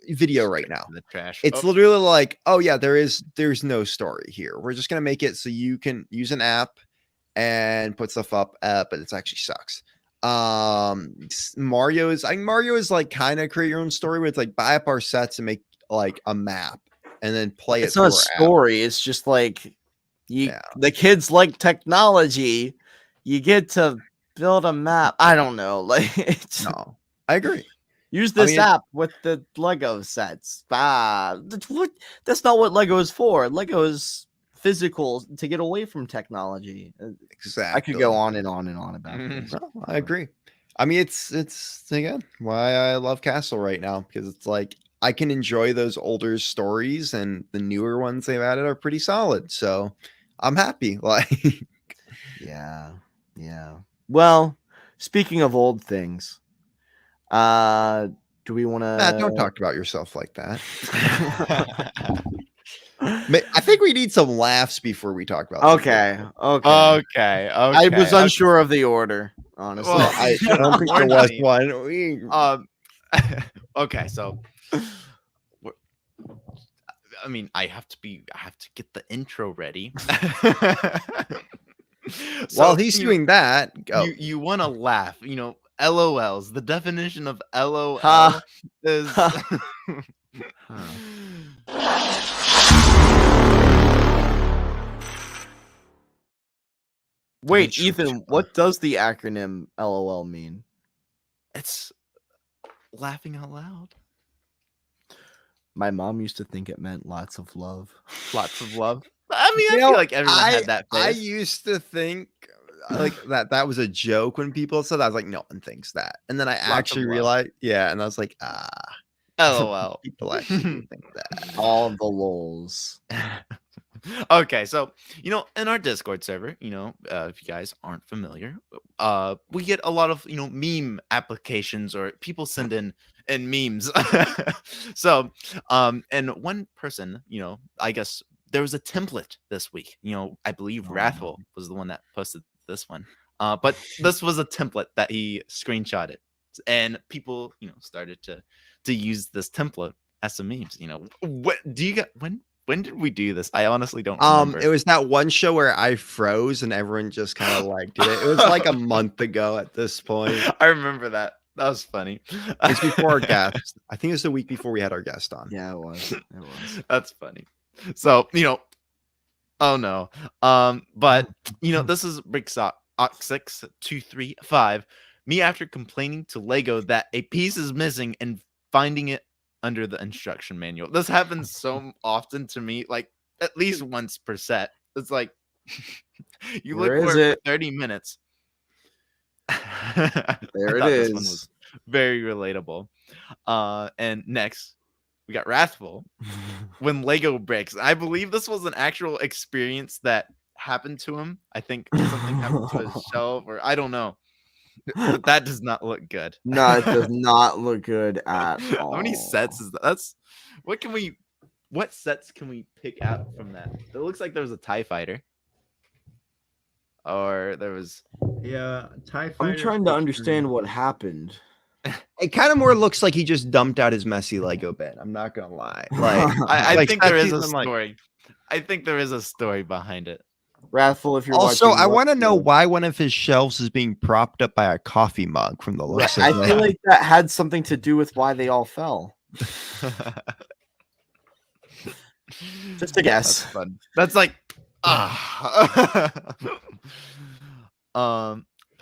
video right now. The trash. It's literally like, oh yeah, there's no story here. We're just gonna make it so you can use an app and put stuff up, but it actually sucks. Mario is like kind of create your own story where it's like buy up our sets and make like a map and then play it's it. not a story. It's just like the kids like technology. You get to build a map. I don't know. Like no, I agree. Use this app with the Lego sets. That's not what Lego is for. Lego is physical to get away from technology. Exactly. I could go on and on and on about this. No, I agree. I mean, it's again why I love Castle right now because it's like I can enjoy those older stories and the newer ones they've added are pretty solid. So I'm happy. Like, yeah. Well, speaking of old things, do we want to? Matt, don't talk about yourself like that. I think we need some laughs before we talk about. Okay. I was unsure of the order, honestly. Well, I don't think there was one. Okay, so I mean, I have to get the intro ready. While he's doing that, go. You want to laugh, you know. LOLs. The definition of LOL is. Wait, Ethan, what does the acronym LOL mean? It's laughing out loud. My mom used to think it meant lots of love. Lots of love. I mean, I feel like everyone had that face. I used to think like that was a joke when people said that. I was like, no one thinks that. And then I actually realized, and I was like, LOL. People actually do think that. All the lols. Okay, so you know, in our Discord server, you know, if you guys aren't familiar, we get a lot of meme applications or people send in memes. So, and one person, I guess there was a template this week. I believe Wrathful was the one that posted this one. But this was a template that he screenshotted, and people, started to use this template as some memes. What do you get when did we do this? I honestly don't remember. It was that one show where I froze and everyone just kind of like did it. It was like a month ago at this point. I remember that. That was funny. It's before our guest. I think it was the week before we had our guest on. Yeah, it was. That's funny. So, oh no. But this is Brick62335. Me after complaining to Lego that a piece is missing and finding it under the instruction manual. This happens so often to me, like at least once per set. It's like you look for it for 30 minutes. There it is. This one was very relatable. And next we got Wrathful when Lego breaks. I believe this was an actual experience that happened to him. I think something happened to his shelf, or I don't know. But that does not look good. No, it does not look good at all. How many sets is that? What sets can we pick out from that? It looks like there was a TIE fighter. Or there was TIE fighter. I'm trying to understand what happened. It kind of more looks like he just dumped out his messy Lego bin. I'm not gonna lie. Like I think there is a story. I think there is a story behind it. Wrathful, if you're Also, watching. I want to know why one of his shelves is being propped up by a coffee mug from the looks of I it. feel like that had something to do with why they all fell. Just a guess. That's fun. That's like but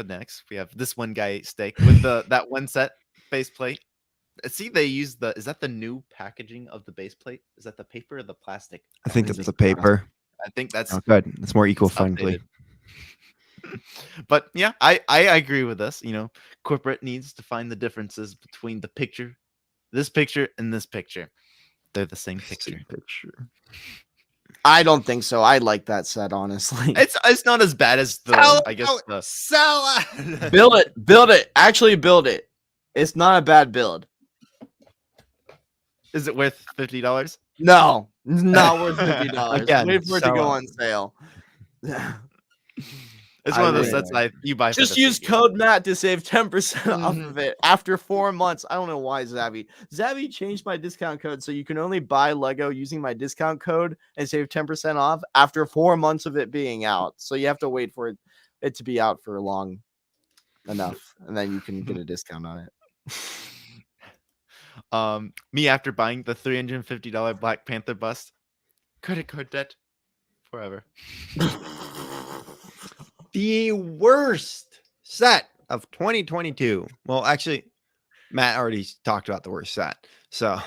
next we have this one guy steak with that one set base plate. See, they use is that the new packaging of the base plate? Is that the paper or the plastic? I think it's the paper. I think that's good. It's more eco-friendly. But yeah, I agree with this. You know, corporate needs to find the differences between this picture, and this picture. They're the same picture. I don't think so. I like that set, honestly. It's not as bad as the Sell it. Build it. Actually, build it. It's not a bad build. Is it worth $50? No, it's not worth $50. Again, Wait for it to sell go it. on sale. It's one of those would. sets you buy. Just for the use figure. code Matt to save 10% off of it after 4 months. I don't know why Zabby changed my discount code so you can only buy Lego using my discount code and save 10% off after 4 months of it being out. So you have to wait for it to be out for long enough, and then you can get a discount on it. Me after buying the $350 Black Panther bust, credit card debt forever. The worst set of 2022. Well, actually, Matt already talked about the worst set. So,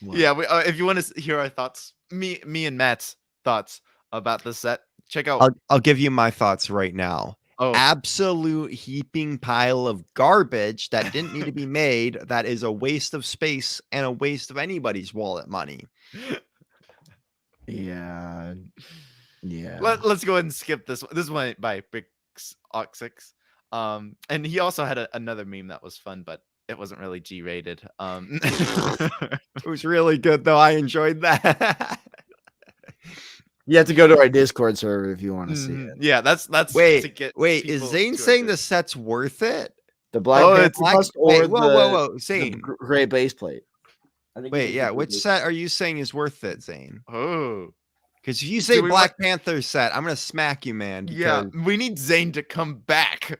Yeah, if you want to hear our thoughts, me and Matt's thoughts about this set, check out. I'll give you my thoughts right now. Oh, Absolute heaping pile of garbage that didn't need to be made. That is a waste of space and a waste of anybody's wallet money. Yeah. Let's go ahead and skip this one. This one by BrickingUpBrad. And he also had another meme that was fun, but it wasn't really G-rated. It was really good though. I enjoyed that. You have to go to our Discord server if you want to see it. Yeah, that's Wait, to get is people Zane to saying our the set's worth it? The Black Oh, Panther it's bust Wait, or whoa, the Zane. gray base plate. I think Wait, it's yeah, the which base- set are you saying is worth it, Zane? Oh, Because if you say Do we Black Panther set, I'm gonna smack you, man. yeah, because- we need Zane to come back.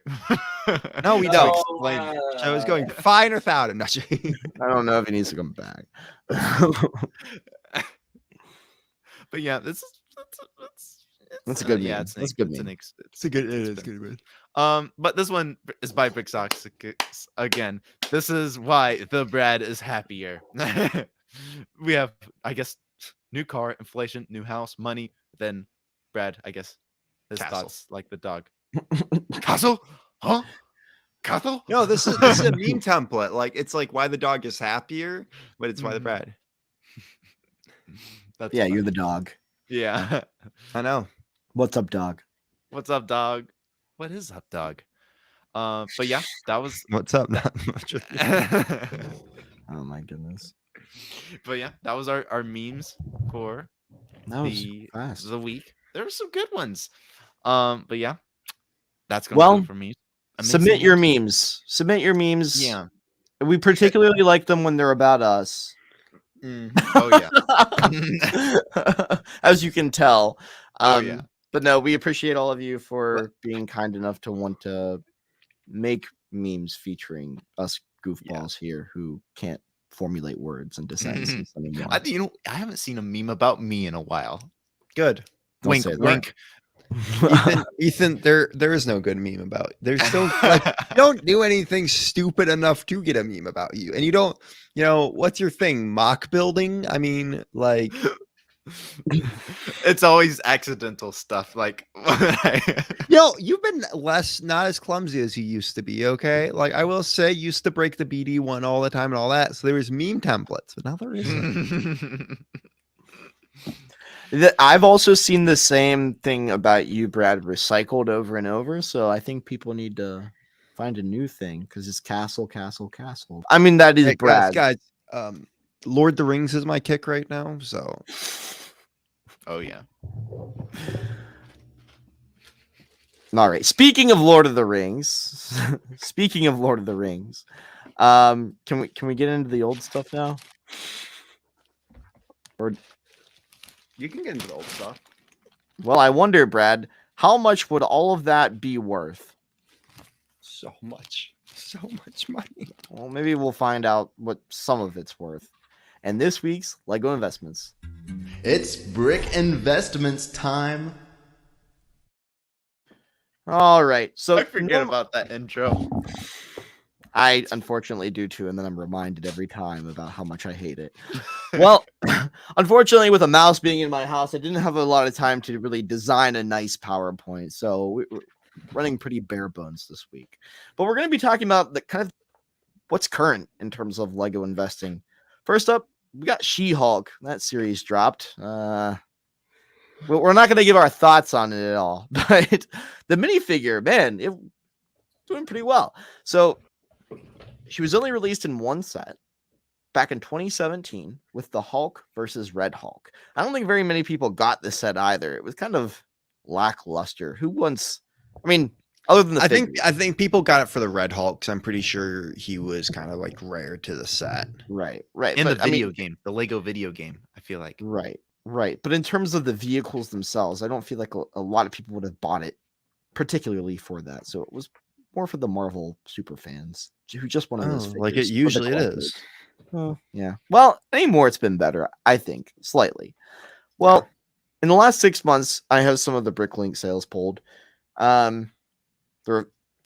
No, we to don't. explain. Show is going fine without him. No, I don't know if he needs to come back. But yeah, That's a good yeah, meme. it's That's a good it's meme. it's a good. It is It's good. Man. But this one is by BrickingUpBrad again. This is why the Brad is happier. We have, I guess, new car, inflation, new house, money. Then Brad, I guess, his Castle. thoughts like the dog. Castle? Huh? Castle? No, this is a meme template. Like it's like why the dog is happier, but it's why the Mhm. Brad. That's Yeah, fun. you're the dog. Yeah. I know. What's up, dog? What's up, dog? What is up, dog? But yeah, that was. What's up? Not much. Oh my goodness. But yeah, that was our memes for That was the fast. week. There were some good ones. But yeah, that's gonna Well, do it for me. Submit your memes. Submit your memes. Yeah. We particularly like them when they're about us. Oh yeah. As you can tell. Oh, yeah. But no, we appreciate all of you for being kind enough to want to make memes featuring us goofballs here who can't formulate words into sentences anymore. I haven't seen a meme about me in a while. Good. Don't Wink, say that. wink. Ethan, there is no good meme about. There's still like you don't do anything stupid enough to get a meme about you, and you don't. You know what's your thing? Mock building. I mean, like It's always accidental stuff. Like, you've been not as clumsy as you used to be. Okay, like I will say, you used to break the BD one all the time and all that. So there was meme templates, but now there isn't. I've also seen the same thing about you, Brad, recycled over and over. So I think people need to find a new thing because it's castle. I mean, that is Hey, Brad. guys, Lord of the Rings is my kick right now. So Oh yeah. All right. Speaking of Lord of the Rings, can we get into the old stuff now? Or you can get into the old stuff. Well, I wonder, Brad, how much would all of that be worth? So much money. Well, maybe we'll find out what some of it's worth. And this week's Lego Investments. It's Brick Investments time. All right. So I forget about that intro. I unfortunately do too, and then I'm reminded every time about how much I hate it. Well, unfortunately, with a mouse being in my house, I didn't have a lot of time to really design a nice PowerPoint. So we're running pretty bare bones this week. But we're going to be talking about the kind of what's current in terms of Lego investing. First up, we got She-Hulk. That series dropped. We're not going to give our thoughts on it at all. But the minifigure, man, it's doing pretty well. So she was only released in one set back in 2017 with the Hulk versus Red Hulk. I don't think very many people got this set either. It was kind of lackluster. Who wants? I mean, other than the I think people got it for the Red Hulk because I'm pretty sure he was kind of like rare to the set. right. In But, the video game, the Lego video game, I feel like. Right. But in terms of the vehicles themselves, I don't feel like a lot of people would have bought it particularly for that. So it was more for the Marvel super fans who just wanted those figures. Like it for the usually collectors. is. Oh, yeah. Well, anymore it's been better, I think, slightly. Well, in the last 6 months, I have some of the Bricklink sales pulled.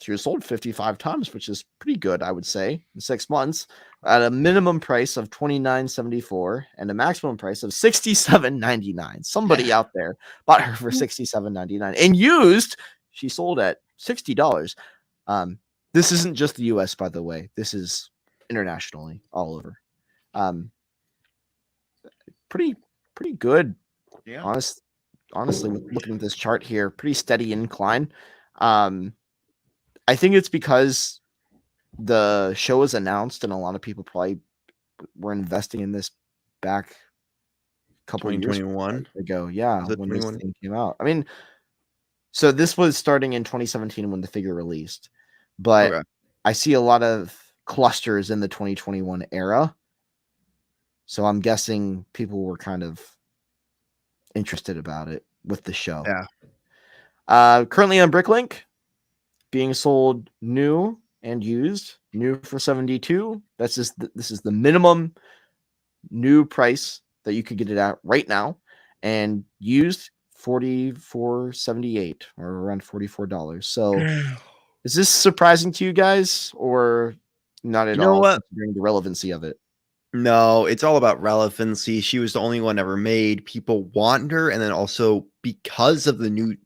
She was sold 55 times, which is pretty good, I would say, in 6 months, at a minimum price of $29.74 and a maximum price of $67.99. Somebody out there bought her for $67.99 and used. She sold at $60. This isn't just the US, by the way. This is internationally, all over. Pretty good. Yeah. Honestly, looking at this chart here, pretty steady incline. I think it's because the show was announced and a lot of people probably were investing in this back a couple of years 2021 ago. Yeah, it when this 21? thing came out. I mean, so this was starting in 2017 when the figure released, but Okay. I see a lot of clusters in the 2021 era. So I'm guessing people were kind of interested about it with the show. Yeah. Currently on Bricklink, being sold new and used. New for 72. This is the minimum new price that you could get it at right now, and used $44.78 or around $44. So is this surprising to you guys or not at You know all? what? Considering the relevancy of it. No, it's all about relevancy. She was the only one ever made. People want her, and then also because of the new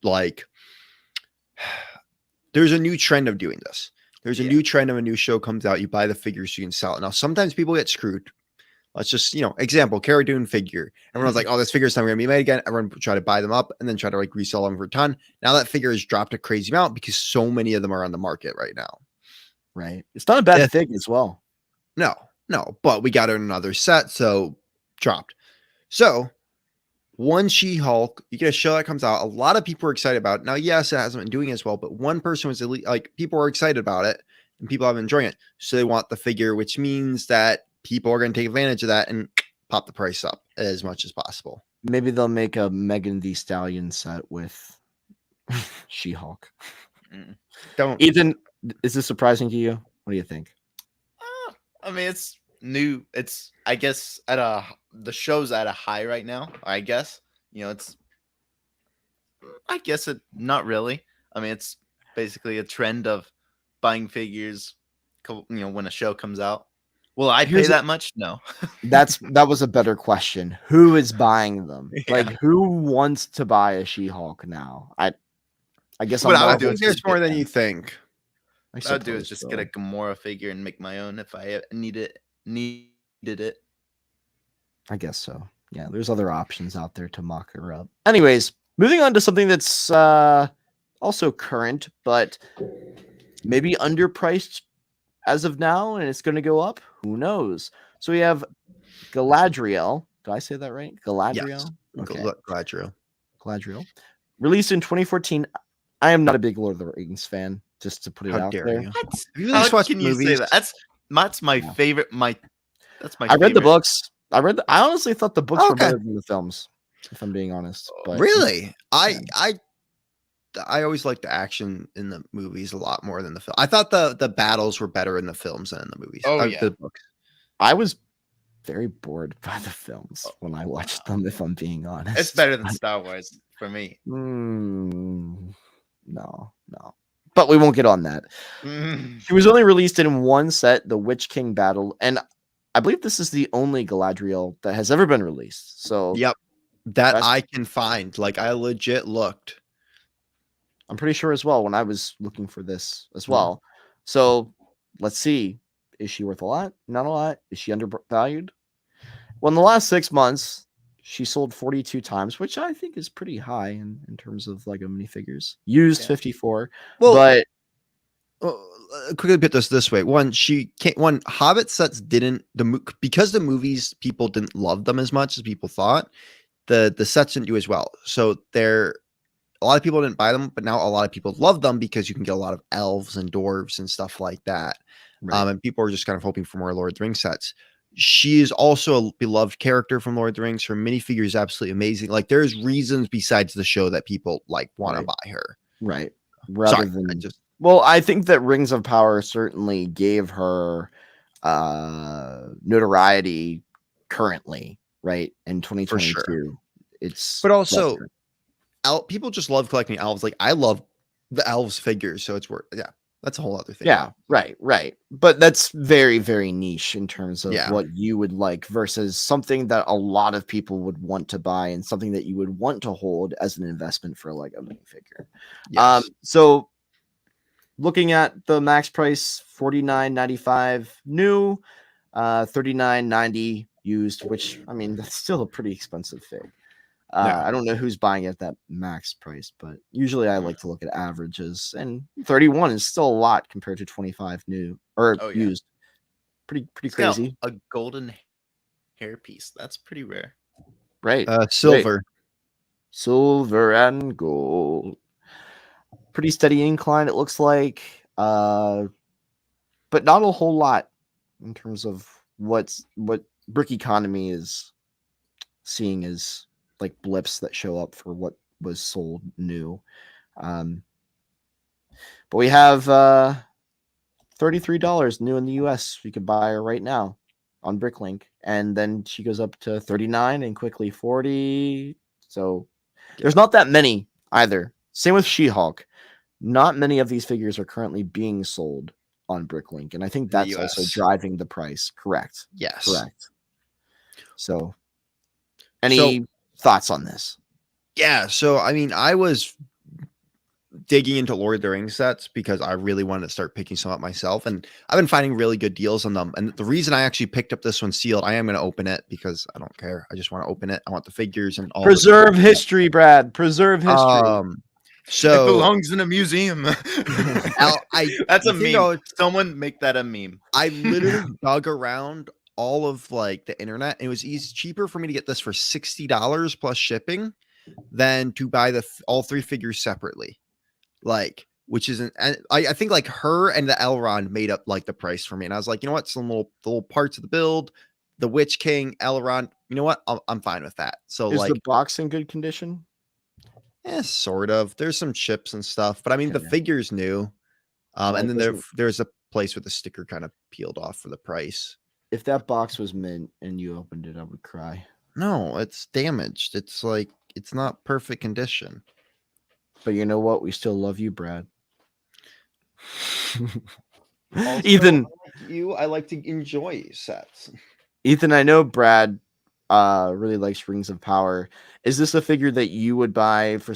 there's a new trend of doing this. There's a new trend of a new show comes out. You buy the figure so you can sell it. Now, sometimes people get screwed. Let's just, example, Cara Dune figure. Everyone's like, oh, this figure's not going to be made again. Everyone try to buy them up and then try to resell them for a ton. Now that figure has dropped a crazy amount because so many of them are on the market right now. Right. It's not a bad fig as well. No, but we got another set, so dropped. So one She-Hulk, you get a show that comes out. A lot of people are excited about it. Now, yes, it hasn't been doing as well, but one person was people are excited about it and people have been enjoying it. So they want the figure, which means that people are going to take advantage of that and pop the price up as much as possible. Maybe they'll make a Megan Thee Stallion set with She-Hulk. Don't. Ethan, is this surprising to you? What do you think? I mean, it's new. It's, I guess, the show's at a high right now. I guess, not really. I mean, it's basically a trend of buying figures, when a show comes out. Will I pay that much? No. That was a better question. Who is buying them? Yeah. Like, who wants to buy a She-Hulk now? I guess What I'm I would not- do is There's just more get than you think. I What I'd do is suppose just so. get a Gamora figure and make my own if I needed it. I guess so. Yeah, there's other options out there to mock her up. Anyways, moving on to something that's also current, but maybe underpriced as of now, and it's going to go up. Who knows? So we have Galadriel. Did I say that right? Galadriel? Yes. Okay. Galadriel. Released in 2014. I am not a big Lord of the Rings fan, just to put it How out dare there. you? What? Have you really watched Can you say movies? that? That's my Yeah. favorite. That's my. I read the favorite. books. I honestly thought the books were Okay. better than the films. if I'm being honest. But Really, yeah. I always like the action in the movies a lot more than the film. I thought the battles were better in the films than in the movies. Oh, yeah. The books. I was very bored by the films when I watched them, if I'm being honest. It's better than Star Wars for me. No. But we won't get on that. Mm. She was only released in one set, the Witch King Battle, and I believe this is the only Galadriel that has ever been released. So Yep, that I can find. Like I legit looked. I'm pretty sure as well when I was looking for this as Mhm. well. So let's see. Is she worth a lot? Not a lot. Is she undervalued? Well, in the last 6 months, she sold 42 times, which I think is pretty high in terms of Lego minifigures. Used 54. Well, but quickly put this way: one Hobbit sets didn't because the movies people didn't love them as much as people thought. The sets didn't do as well, so a lot of people didn't buy them, but now a lot of people love them because you can get a lot of elves and dwarves and stuff like that. right. And people are just kind of hoping for more Lord of the Rings sets. She is also a beloved character from Lord of the Rings. Her minifigure is absolutely amazing. Like there's reasons besides the show that people like want to buy her. Right. Rather Sorry, than well, I think that Rings of Power certainly gave her notoriety currently, right? In 2022. sure. It's But also lesser. people just love collecting elves. Like I love the elves figures, so it's worth that's a whole other thing. Yeah, right. But that's very, very niche in terms of Yeah. what you would like versus something that a lot of people would want to buy and something that you would want to hold as an investment for a Lego minifigure. Yes. So looking at the max price, $49.95 new, $39.90 used, which I mean that's still a pretty expensive fig. I don't know who's buying it at that max price, but usually I like to look at averages, and 31 is still a lot compared to 25 new or used. Pretty crazy. A golden hairpiece. That's pretty rare. Right. Silver. Silver and gold. Pretty steady incline, it looks like. But not a whole lot in terms of what Brick Economy is seeing as like blips that show up for what was sold new. But we have $33 new in the US. We could buy her right now on Bricklink, and then she goes up to 39 and quickly 40. So there's not that many either. Same with She-Hulk. Not many of these figures are currently being sold on Bricklink, and I think that's also driving the price. Correct. Yes. Correct. So any thoughts on this? Yeah, so I mean, I was digging into Lord of the Rings sets because I really wanted to start picking some up myself, and I've been finding really good deals on them. And the reason I actually picked up this one sealed, I am going to open it because I don't care. I just want to open it. I want the figures and all. Preserve history, Brad. Preserve history. So it belongs in a museum. That's a meme. Someone make that a meme. I literally dug around all of like the internet. And it was cheaper for me to get this for $60 plus shipping than to buy all three figures separately. Like, which isn't, I think like her and the Elrond made up like the price for me. And I was like, you know what? Some little parts of the build, the Witch King, Elrond, you know what? I'm fine with that. So is like the box in good condition? Sort of. There's some chips and stuff, but I mean the figure's new. And then there's a place with the sticker kind of peeled off for the price. If that box was mint and you opened it, I would cry. No, it's damaged. It's like it's not perfect condition. But you know what? We still love you, Brad. Also, Ethan, I like to enjoy sets. Ethan, I know Brad really likes Rings of Power. Is this a figure that you would buy for?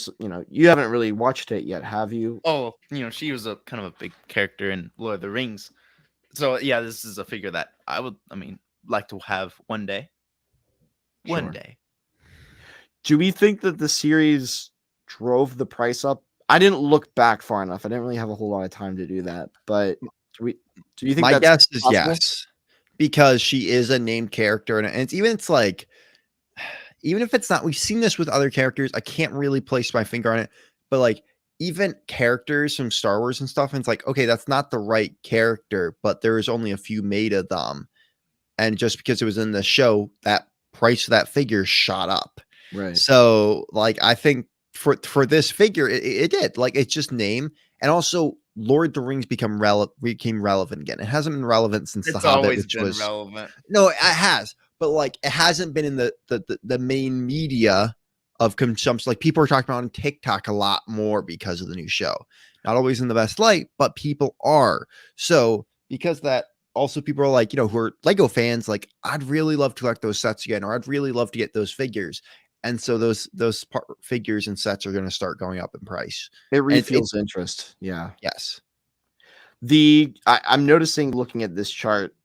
You haven't really watched it yet, have you? Oh, she was a kind of a big character in Lord of the Rings. So yeah, this is a figure that I would, like to have one day. One day. Do we think that the series drove the price up? I didn't look back far enough. I didn't really have a whole lot of time to do that. But do you think my guess is possible? Yes, because she is a named character, and it's like, even if it's not, we've seen this with other characters. I can't really place my finger on it, but like even characters from Star Wars and stuff, and it's like, okay, that's not the right character, but there's only a few made of them, and just because it was in the show, that price of that figure shot up. Right. So like I think for this figure, it did. Like it's just name, and also Lord of the Rings became relevant again. It hasn't been relevant since The It's Hobbit, always which been was relevant. no, it has, but like it hasn't been in the main media of consumption. Like people are talking about on TikTok a lot more because of the new show. Not always in the best light, but people are. So because of that, also people are like, who are Lego fans, like I'd really love to collect those sets again, or I'd really love to get those figures. And so those figures and sets are going to start going up in price. It And refuels interest. Yeah. yes. I'm noticing looking at this chart,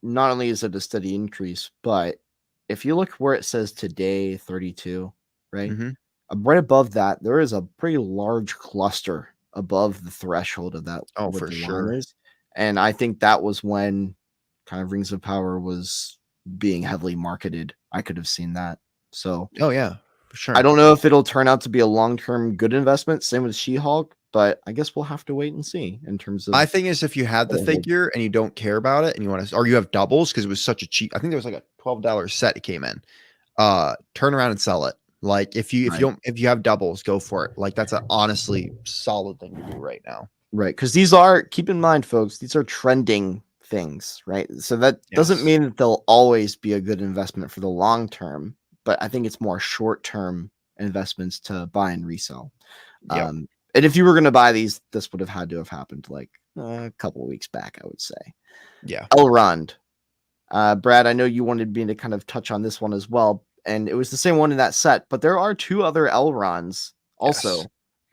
not only is it a steady increase, but if you look where it says today 32, right? Mhm. Right above that, there is a pretty large cluster above the threshold of that. Oh, what for the sure. line is. And I think that was when kind of Rings of Power was being heavily marketed. I could have seen that. So Oh yeah, for sure. I don't know if it'll turn out to be a long-term good investment. Same with She-Hulk, but I guess we'll have to wait and see in terms of. My thing is, if you have the figure and you don't care about it and you want to, or you have doubles because it was such a cheap, I think there was like a $12 set it came in. Turn around and sell it. Like if you have doubles, go for it. Like that's a honestly solid thing to do right now. Right, because these are, keep in mind, folks, these are trending things, right? So that doesn't mean that they'll always be a good investment for the long term, but I think it's more short term investments to buy and resell. Yep. And if you were going to buy these, this would have had to have happened like a couple of weeks back, I would say. Yeah. Elrond. Brad, I know you wanted me to kind of touch on this one as well, and it was the same one in that set, but there are two other Elronds also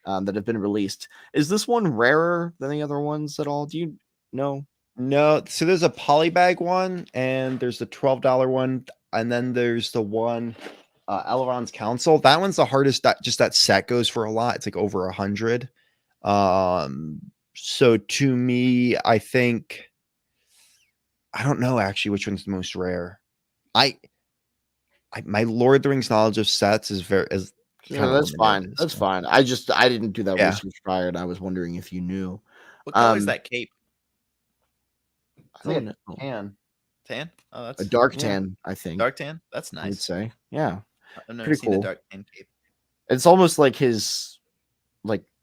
that have been released. Is this one rarer than the other ones at all? Do you know? No. So there's a polybag one, and there's the $12 one, and then there's the one Elrond's Council. That one's the hardest. That set goes for a lot. It's like over 100. So to me, I think I don't know actually which one's the most rare. My Lord of the Rings knowledge of sets is That's fine. That's fine. I didn't do that research prior, and I was wondering if you knew. What color is that cape? I don't know. Tan? Oh, that's a dark tan, I think. Dark tan? That's nice. I would say. Yeah. I've never Pretty seen cool. a dark tan cape. It's almost like his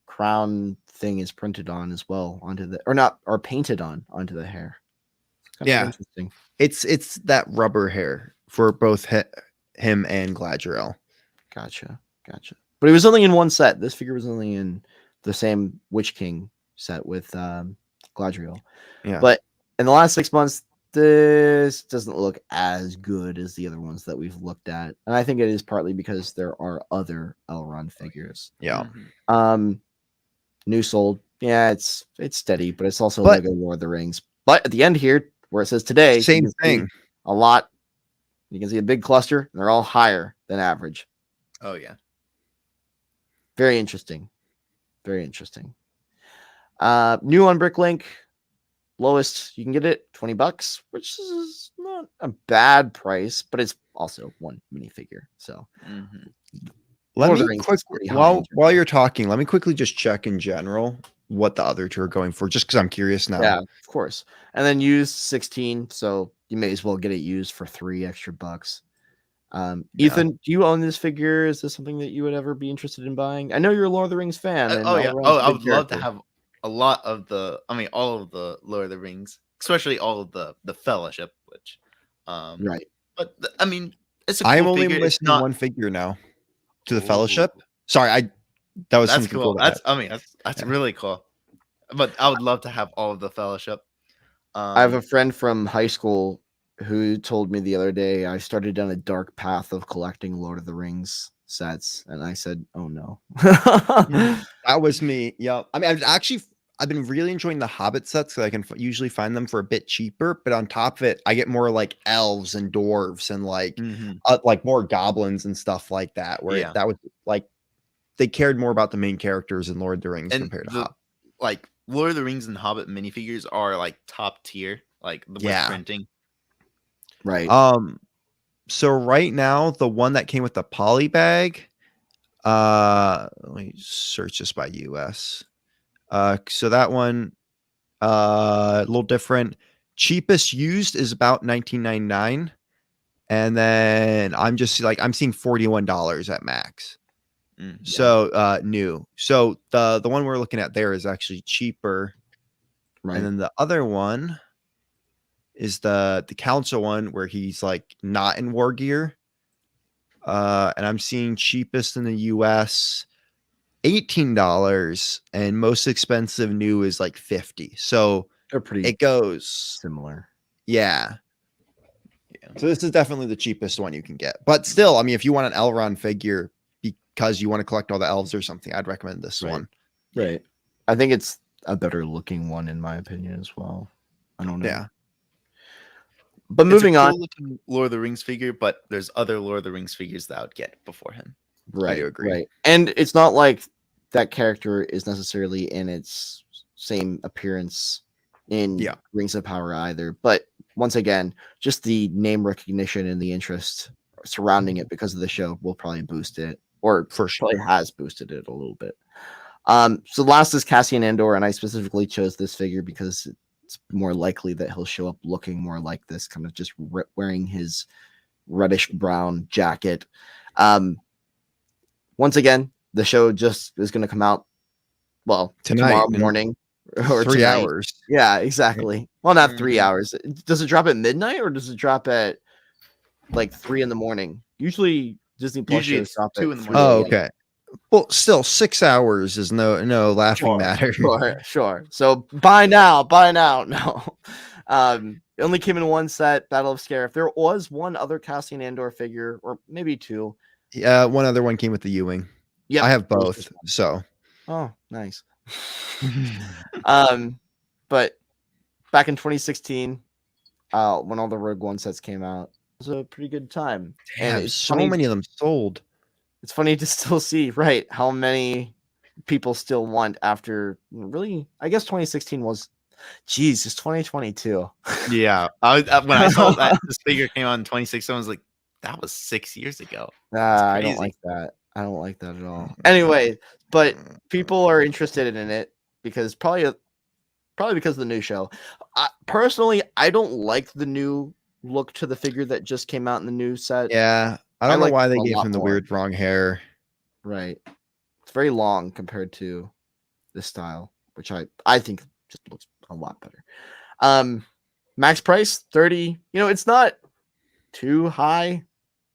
crown thing is printed on as well onto the or painted onto the hair. Kind of interesting. It's that rubber hair for both him and Galadriel. Gotcha. But it was only in one set. This figure was only in the same Witch King set with Galadriel. Yeah. But in the last 6 months, this doesn't look as good as the other ones that we've looked at. And I think it is partly because there are other Elrond figures. Yeah. New sold. Yeah, it's steady, but it's also Lego Lord of the Rings. But at the end here, where it says today, same thing. A lot. You can see a big cluster, and they're all higher than average. Oh, yeah. Very interesting. Very interesting. New on Bricklink. Lowest you can get it, $20, which is not a bad price, but it's also one minifigure. So let me quickly while you're talking, let me quickly just check in general what the other two are going for, just because I'm curious now. Yeah, of course. And then used 16, so you may as well get it used for $3 extra. Ethan, do you own this figure? Is this something that you would ever be interested in buying? I know you're a Lord of the Rings fan. I would love to have a lot of all of the Lord of the Rings, especially all of the Fellowship, which right. But it's a cool I'm only figure. missing one figure now to the Fellowship. Sorry, that's cool. That's really cool. But I would love to have all of the Fellowship. I have a friend from high school who told me the other day I started down a dark path of collecting Lord of the Rings sets, and I said, "Oh no." That was me. Yeah, I've been really enjoying the Hobbit sets because I can usually find them for a bit cheaper. But on top of it, I get more like elves and dwarves and like more goblins and stuff like that. Where that was like they cared more about the main characters in Lord of the Rings compared to Hobbit. Like Lord of the Rings and Hobbit minifigures are like top tier, like with printing. Right. So right now, the one that came with the poly bag, let me search this by US. So that one, a little different. Cheapest used is about $19.99, And then I'm seeing $41 at max. Yeah. So new. So the one we're looking at there is actually cheaper. Right. And then the other one is the council one where he's like not in war gear. And I'm seeing cheapest in the US $18 and most expensive new is like 50. So They're pretty it goes similar. yeah. So this is definitely the cheapest one you can get. But still, I mean, if you want an Elrond figure because you want to collect all the elves or something, I'd recommend this one. Right. I think it's a better looking one in my opinion as well. I don't know. Yeah. But moving It's a on. cool-looking Lord of the Rings figure, but there's other Lord of the Rings figures that I would get before him. Right. do agree. Right. And it's not like that character is necessarily in its same appearance in Rings of Power either. But once again, just the name recognition and the interest surrounding it because of the show will probably boost it, or For sure. probably has boosted it a little bit. So last is Cassian Andor, and I specifically chose this figure because it's more likely that he'll show up looking more like this, kind of just wearing his reddish brown jacket. Once again, the show just is going to come out, well, tomorrow morning or 3 tonight. hours. Yeah, exactly. Well, not 3 hours. Does it drop at midnight or does it drop at like 3 in the morning? Usually Disney Plus Usually shows it's drop 2 at in the 3 morning. Oh, a.m. okay. Well, still 6 hours is no laughing matter. Sure. So buy now. No. It only came in one set, Battle of Scarif. There was one other Cassian Andor figure, or maybe two. Yeah, one other one came with the Ewing. Yeah, I have both. So oh, nice. But back in 2016, when all the Rogue One sets came out, it was a pretty good time. damn, And it's so funny, many of them sold. it's funny to still see, right, how many people still want after really, I guess 2016 was, geez, it's 2022. Yeah. When I saw that this figure came out in 2016, I was like, that was 6 years ago. I don't like that. I don't like that at all. Anyway, but people are interested in it because probably because of the new show. Personally, I don't like the new look to the figure that just came out in the new set. Yeah, I don't know like why they a gave lot him the more. weird wrong hair. Right. It's very long compared to this style, which I think just looks a lot better. Max price 30. You know, it's not too high,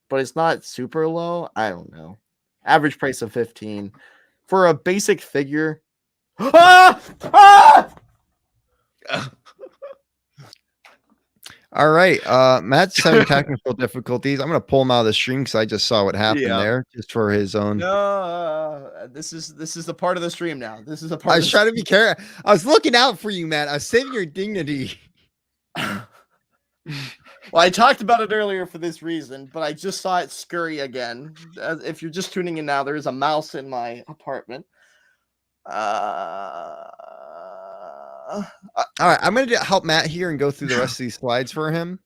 but it's not super low. I don't know. Average price of 15 for a basic figure. All right. Matt's having technical difficulties. I'm gonna pull him out of the stream because I just saw what happened there, just for his own. No, this is the part of the stream now. This is a part. I was trying to be careful. I was looking out for you, Matt. I was saving your dignity. Well, I talked about it earlier for this reason, but I just saw it scurry again. If you're just tuning in now, there is a mouse in my apartment. All right, I'm gonna help Matt here and go through the rest of these slides for him.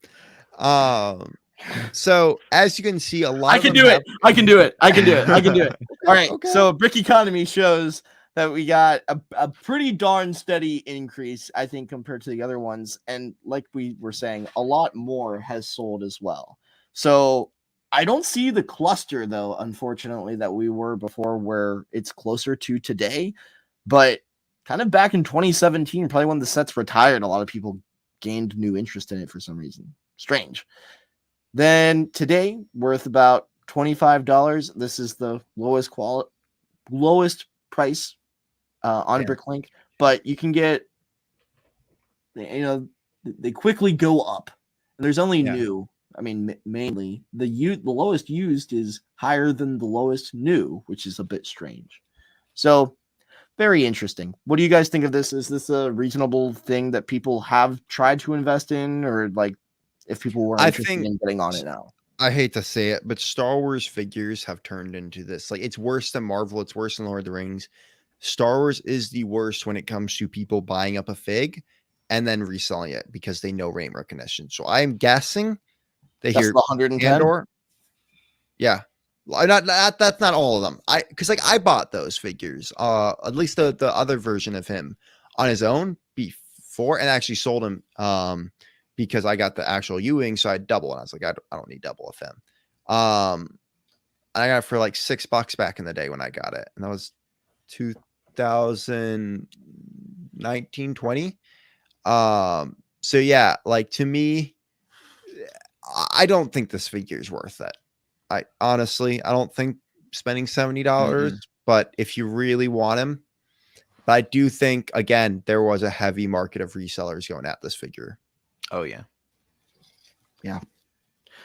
So as you can see, a lot. I can do it. I can do it. All right. Okay. So Brick Economy shows that we got a pretty darn steady increase, I think, compared to the other ones. And like we were saying, a lot more has sold as well. So I don't see the cluster, though, unfortunately, that we were before, where it's closer to today. But kind of back in 2017, probably when the sets retired, a lot of people gained new interest in it for some reason. Strange. Then today, worth about $25. This is the lowest price on BrickLink, but you can get, they quickly go up. And there's only new. I mean, mainly the lowest used is higher than the lowest new, which is a bit strange. So very interesting. What do you guys think of this? Is this a reasonable thing that people have tried to invest in, or like if people were interested in getting on it now? I hate to say it, but Star Wars figures have turned into this. Like, it's worse than Marvel. It's worse than Lord of the Rings. Star Wars is the worst when it comes to people buying up a fig and then reselling it because they know name recognition. So I'm guessing they hear the 110. Andor. Yeah. That's not all of them. Because I bought those figures, at least the other version of him on his own before, and actually sold him because I got the actual U-wing, so I had double, and I was like, I don't need double of him. I got it for like $6 back in the day when I got it, and that was 2019, 20. So yeah, like to me, I don't think this figure is worth it. I don't think spending $70, but if you really want him, but I do think again there was a heavy market of resellers going at this figure. Oh yeah. Yeah.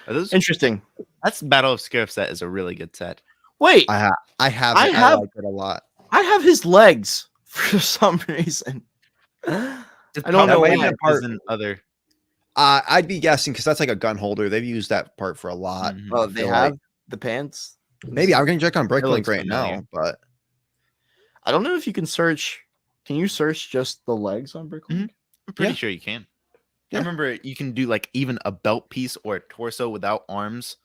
Are those Interesting. That's Battle of Scarif set is a really good set. Wait, I have I it. I have- like it a lot. I have his legs for some reason. I don't know probably why. the part- Other. I'd be guessing because that's like a gun holder. They've used that part for a lot. Mhm. Oh, I they feel have like. the pants. Maybe I'm gonna check on Bricklink looks right familiar. now, but I don't know if you can search. Can you search just the legs on Bricklink? I'm pretty Yeah. sure you can. Yeah. I remember you can do like even a belt piece or a torso without arms.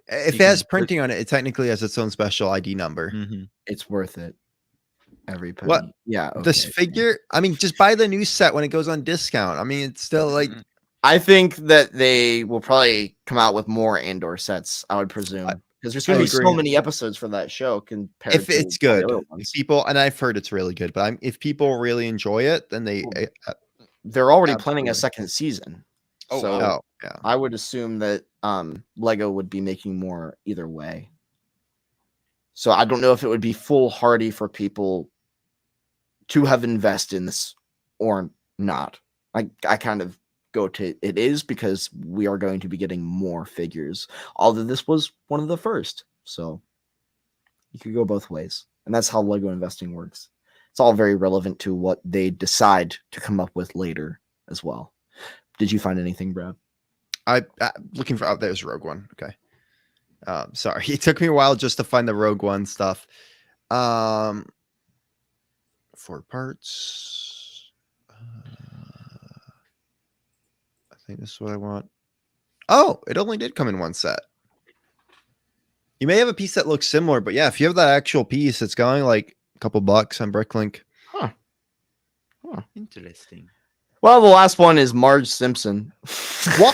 if you it has can printing on it, it technically has its own special ID number. It's worth it. Every penny. What? Yeah. This okay. figure, I mean, just buy the new set when it goes on discount. I mean, it's still like I think that they will probably come out with more Andor sets. I would presume because there's going I to be so agree. many episodes for that show compared if to it's all the good. other If ones. people, and I've heard it's really good, but if people really enjoy it, then they. They're already planning a Absolutely. second season. Oh, so wow. Yeah. I would assume that Lego would be making more either way. So I don't know if it would be foolhardy for people to have invested in this or not. I kind of go to it is because we are going to be getting more figures. Although this was one of the first. So you could go both ways. And that's how Lego investing works. It's all very relevant to what they decide to come up with later as well. Did you find anything, Brad? I looking for. Oh, there's Rogue One. Okay. Sorry, it took me a while just to find the Rogue One stuff. 4 parts. I think this is what I want. Oh, it only did come in one set. You may have a piece that looks similar, but yeah, if you have that actual piece, it's going like a couple bucks on Bricklink. Interesting. Well, the last one is Marge Simpson. Why?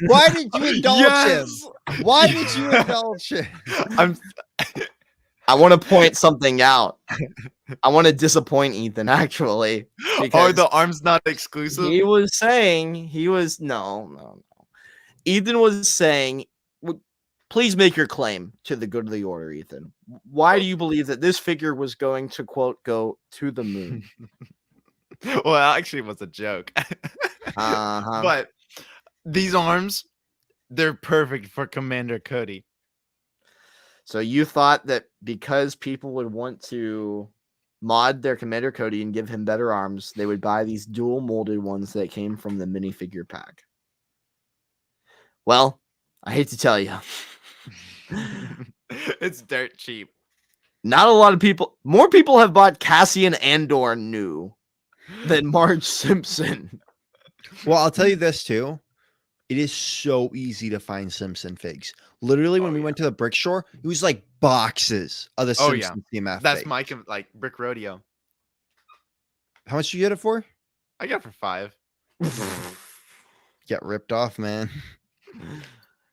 Why did you indulge him? Yes! Why did you indulge him? I want to point something out. I want to disappoint Ethan, actually. Are because the arms not exclusive? He was saying, no. Ethan was saying, please make your claim to the good of the order, Ethan. Why do you believe that this figure was going to, quote, go to the moon? Well, actually, it was a joke. But these arms, they're perfect for Commander Cody. So you thought that because people would want to mod their Commander Cody and give him better arms, they would buy these dual molded ones that came from the minifigure pack. Well, I hate to tell you. It's dirt cheap. Not a lot of people, more people have bought Cassian Andor new than Marge Simpson. Well, I'll tell you this too. It is so easy to find Simpson figs. Literally, when we went to the brick store, it was like boxes of the Oh, yeah. Simpson CMF. That's fig. my like Brick Rodeo. How much did you get it for? I got it for 5. Get ripped off, man.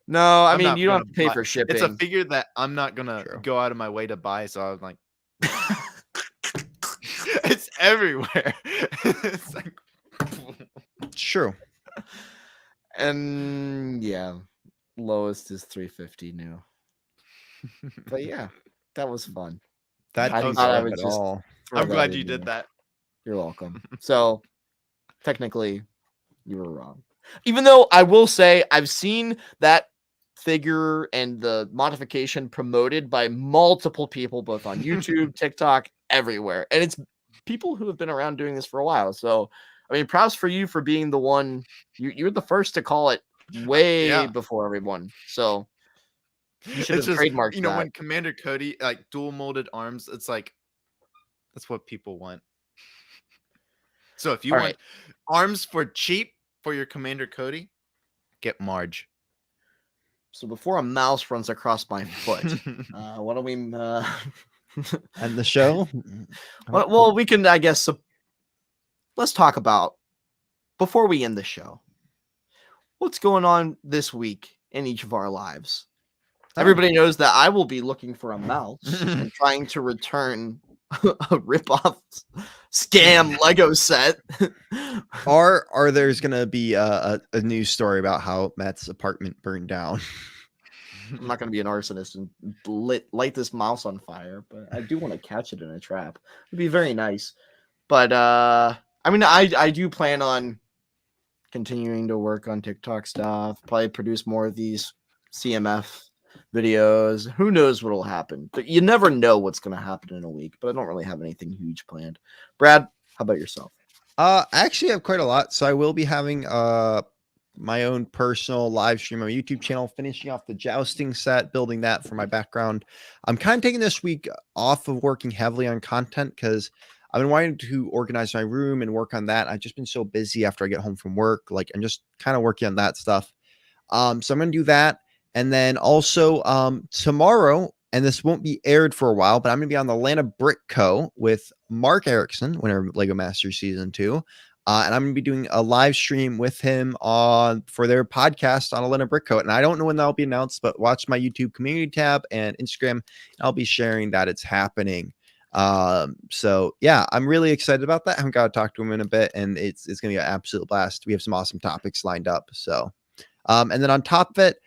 No, I I'm mean, not you don't gonna have to pay buy- for shipping. It's a figure that I'm not gonna True. go out of my way to buy. So I was like, it's everywhere. It's like, It's true. And yeah, lowest is 350 new. But yeah, that was fun. That I doesn't thought I help would at just all. throw I'm that glad in you did there. that. You're welcome. So technically, you were wrong. Even though I will say I've seen that figure and the modification promoted by multiple people, both on YouTube, TikTok, everywhere. And it's people who have been around doing this for a while. So, I mean, props for you for being the one. You're the first to call it way Yeah. before everyone. So you should It's have just, trademarked you know, that. when Commander Cody like dual molded arms, it's like that's what people want. So if you All want arms for cheap for your Commander Cody, get Marge. So before a mouse runs across my foot, what do we? And the show? Well, we can, I guess. Let's talk about before we end the show. what's going on this week in each of our lives. Everybody knows that I will be looking for a mouse and trying to return a rip-off scam Lego set. Or there's gonna be a news story about how Matt's apartment burned down. I'm not going to be an arsonist and light this mouse on fire, but I do want to catch it in a trap. It'd be very nice. But I mean, I do plan on continuing to work on TikTok stuff. Probably produce more of these CMF videos. Who knows what'll happen? But you never know what's going to happen in a week. But I don't really have anything huge planned. Brad, how about yourself? Actually, I have quite a lot. So I will be having my own personal live stream on my YouTube channel, finishing off the jousting set, building that for my background. I'm kind of taking this week off of working heavily on content because I've been wanting to organize my room and work on that. I've just been so busy after I get home from work. Like I'm just kind of working on that stuff. So I'm going to do that. And then also tomorrow, and this won't be aired for a while, but I'm going to be on the Atlanta Brick Co. with Mark Erickson, winner of Lego Masters Season 2. And I'm going to be doing a live stream with him for their podcast on Atlanta Brick Co. And I don't know when that'll be announced, but watch my YouTube community tab and Instagram. I'll be sharing that it's happening. So yeah, I'm really excited about that. I haven't got to talk to him in a bit, and it's going to be an absolute blast. We have some awesome topics lined up. So, and then on top of it,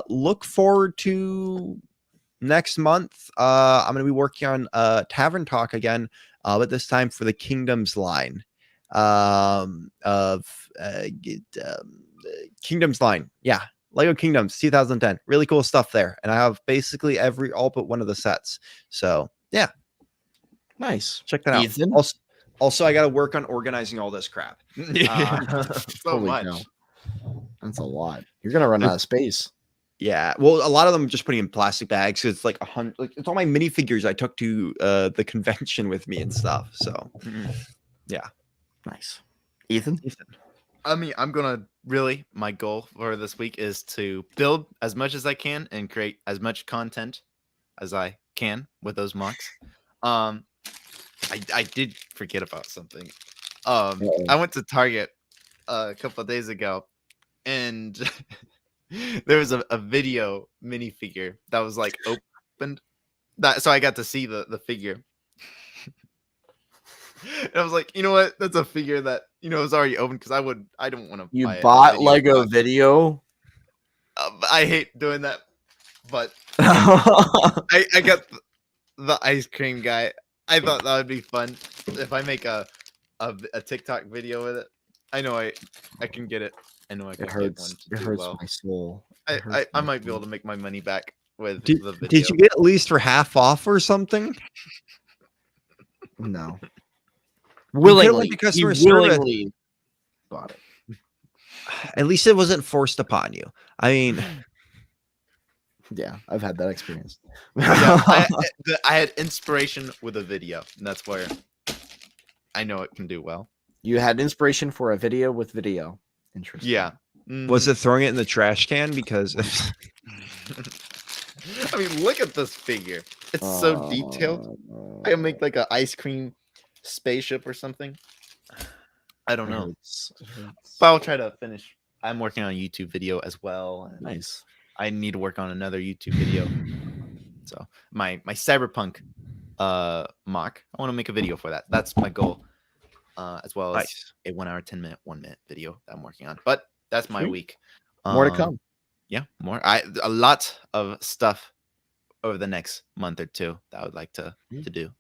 look forward to next month. I'm going to be working on Tavern Talk again, but this time for the Kingdoms line Kingdoms line. Yeah. Lego Kingdoms 2010. Really cool stuff there. And I have basically all but one of the sets. So yeah. Nice. Check that Ethan? out. Also, I got to work on organizing all this crap. So Holy much. cow. That's a lot. You're going to run out of space. Yeah. Well, a lot of them I'm just putting in plastic bags. So it's like 100, like it's all my minifigures I took to the convention with me and stuff. So yeah. Nice. Ethan? I mean, my goal for this week is to build as much as I can and create as much content as I can with those mocks. I did forget about something. I went to Target a couple of days ago, and there was a video minifigure that was like opened. So I got to see the figure. And I was like, you know what? That's a figure that is already open because I don't want to. You bought Lego video? I hate doing that, but I got the ice cream guy. I thought that would be fun if I make a TikTok video with it. I know I can get it. I know I can It get one. hurts. It hurts my soul. I might be able to make my money back with Did, the video. did you get at least for half off or something? No. could've Willingly. went to customer He service. willingly bought it. At least it wasn't forced upon you. I mean, Yeah, I've had that experience. Yeah, I had inspiration with a video, and that's where I know it can do well. You had inspiration for a video with video. Interesting. Yeah. was it throwing it in the trash can? Because I mean, look at this figure. It's so detailed. I can make like an ice cream spaceship or something. I don't know. But I'll try to finish. I'm working on a YouTube video as well. And Nice. I need to work on another YouTube video. So my cyberpunk mock. I want to make a video for that. That's my goal. As well as a 1 hour, 10-minute, 1 minute video that I'm working on. But that's my Sweet. week. More to come. Yeah, more. A lot of stuff over the next month or two that I would like to do.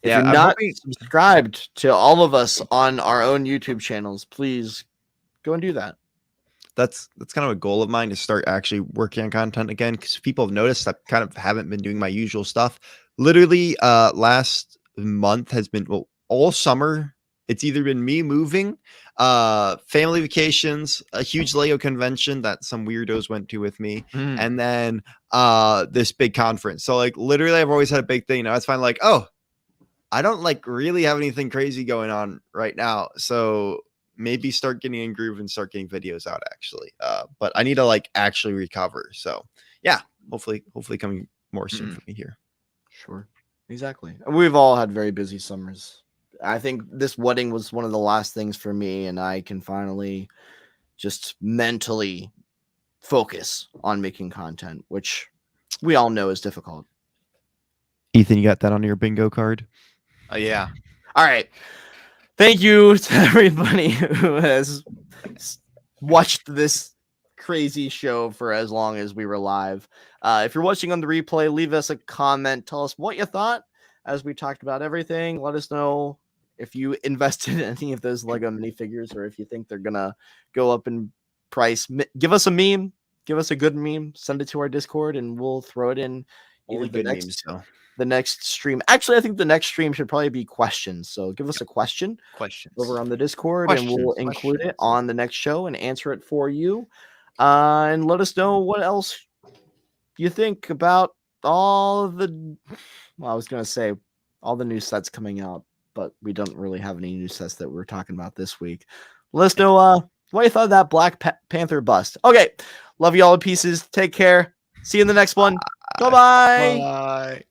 If Yeah, you're I'm not hoping- subscribed to all of us on our own YouTube channels, please go and do that. that's kind of a goal of mine to start actually working on content again, because people have noticed I kind of haven't been doing my usual stuff. Literally, last month has been all summer. It's either been me moving, family vacations, a huge Lego convention that some weirdos went to with me, and then this big conference. So like literally, I've always had a big thing. Now it's finally like, oh, I don't like really have anything crazy going on right now. So maybe start getting in groove and start getting videos out actually. But I need to like actually recover. So yeah, hopefully coming more soon for me here. Sure. Exactly. We've all had very busy summers. I think this wedding was one of the last things for me, and I can finally just mentally focus on making content, which we all know is difficult. Ethan, you got that on your bingo card? Yeah. All right. Thank you to everybody who has watched this crazy show for as long as we were live. If you're watching on the replay, leave us a comment. Tell us what you thought as we talked about everything. Let us know if you invested in any of those Lego minifigures or if you think they're going to go up in price. Give us a meme. Give us a good meme. Send it to our Discord and we'll throw it in. Only good memes, though. The next stream. Actually, I think the next stream should probably be questions. So give us a question over on the Discord and we'll include it on the next show and answer it for you. And let us know what else you think about all of the, well, I was going to say all the new sets coming out, but we don't really have any new sets that we're talking about this week. Let us know what you thought of that Black Panther bust. Okay. Love you all to pieces. Take care. See you in the next one. Bye-bye. Bye.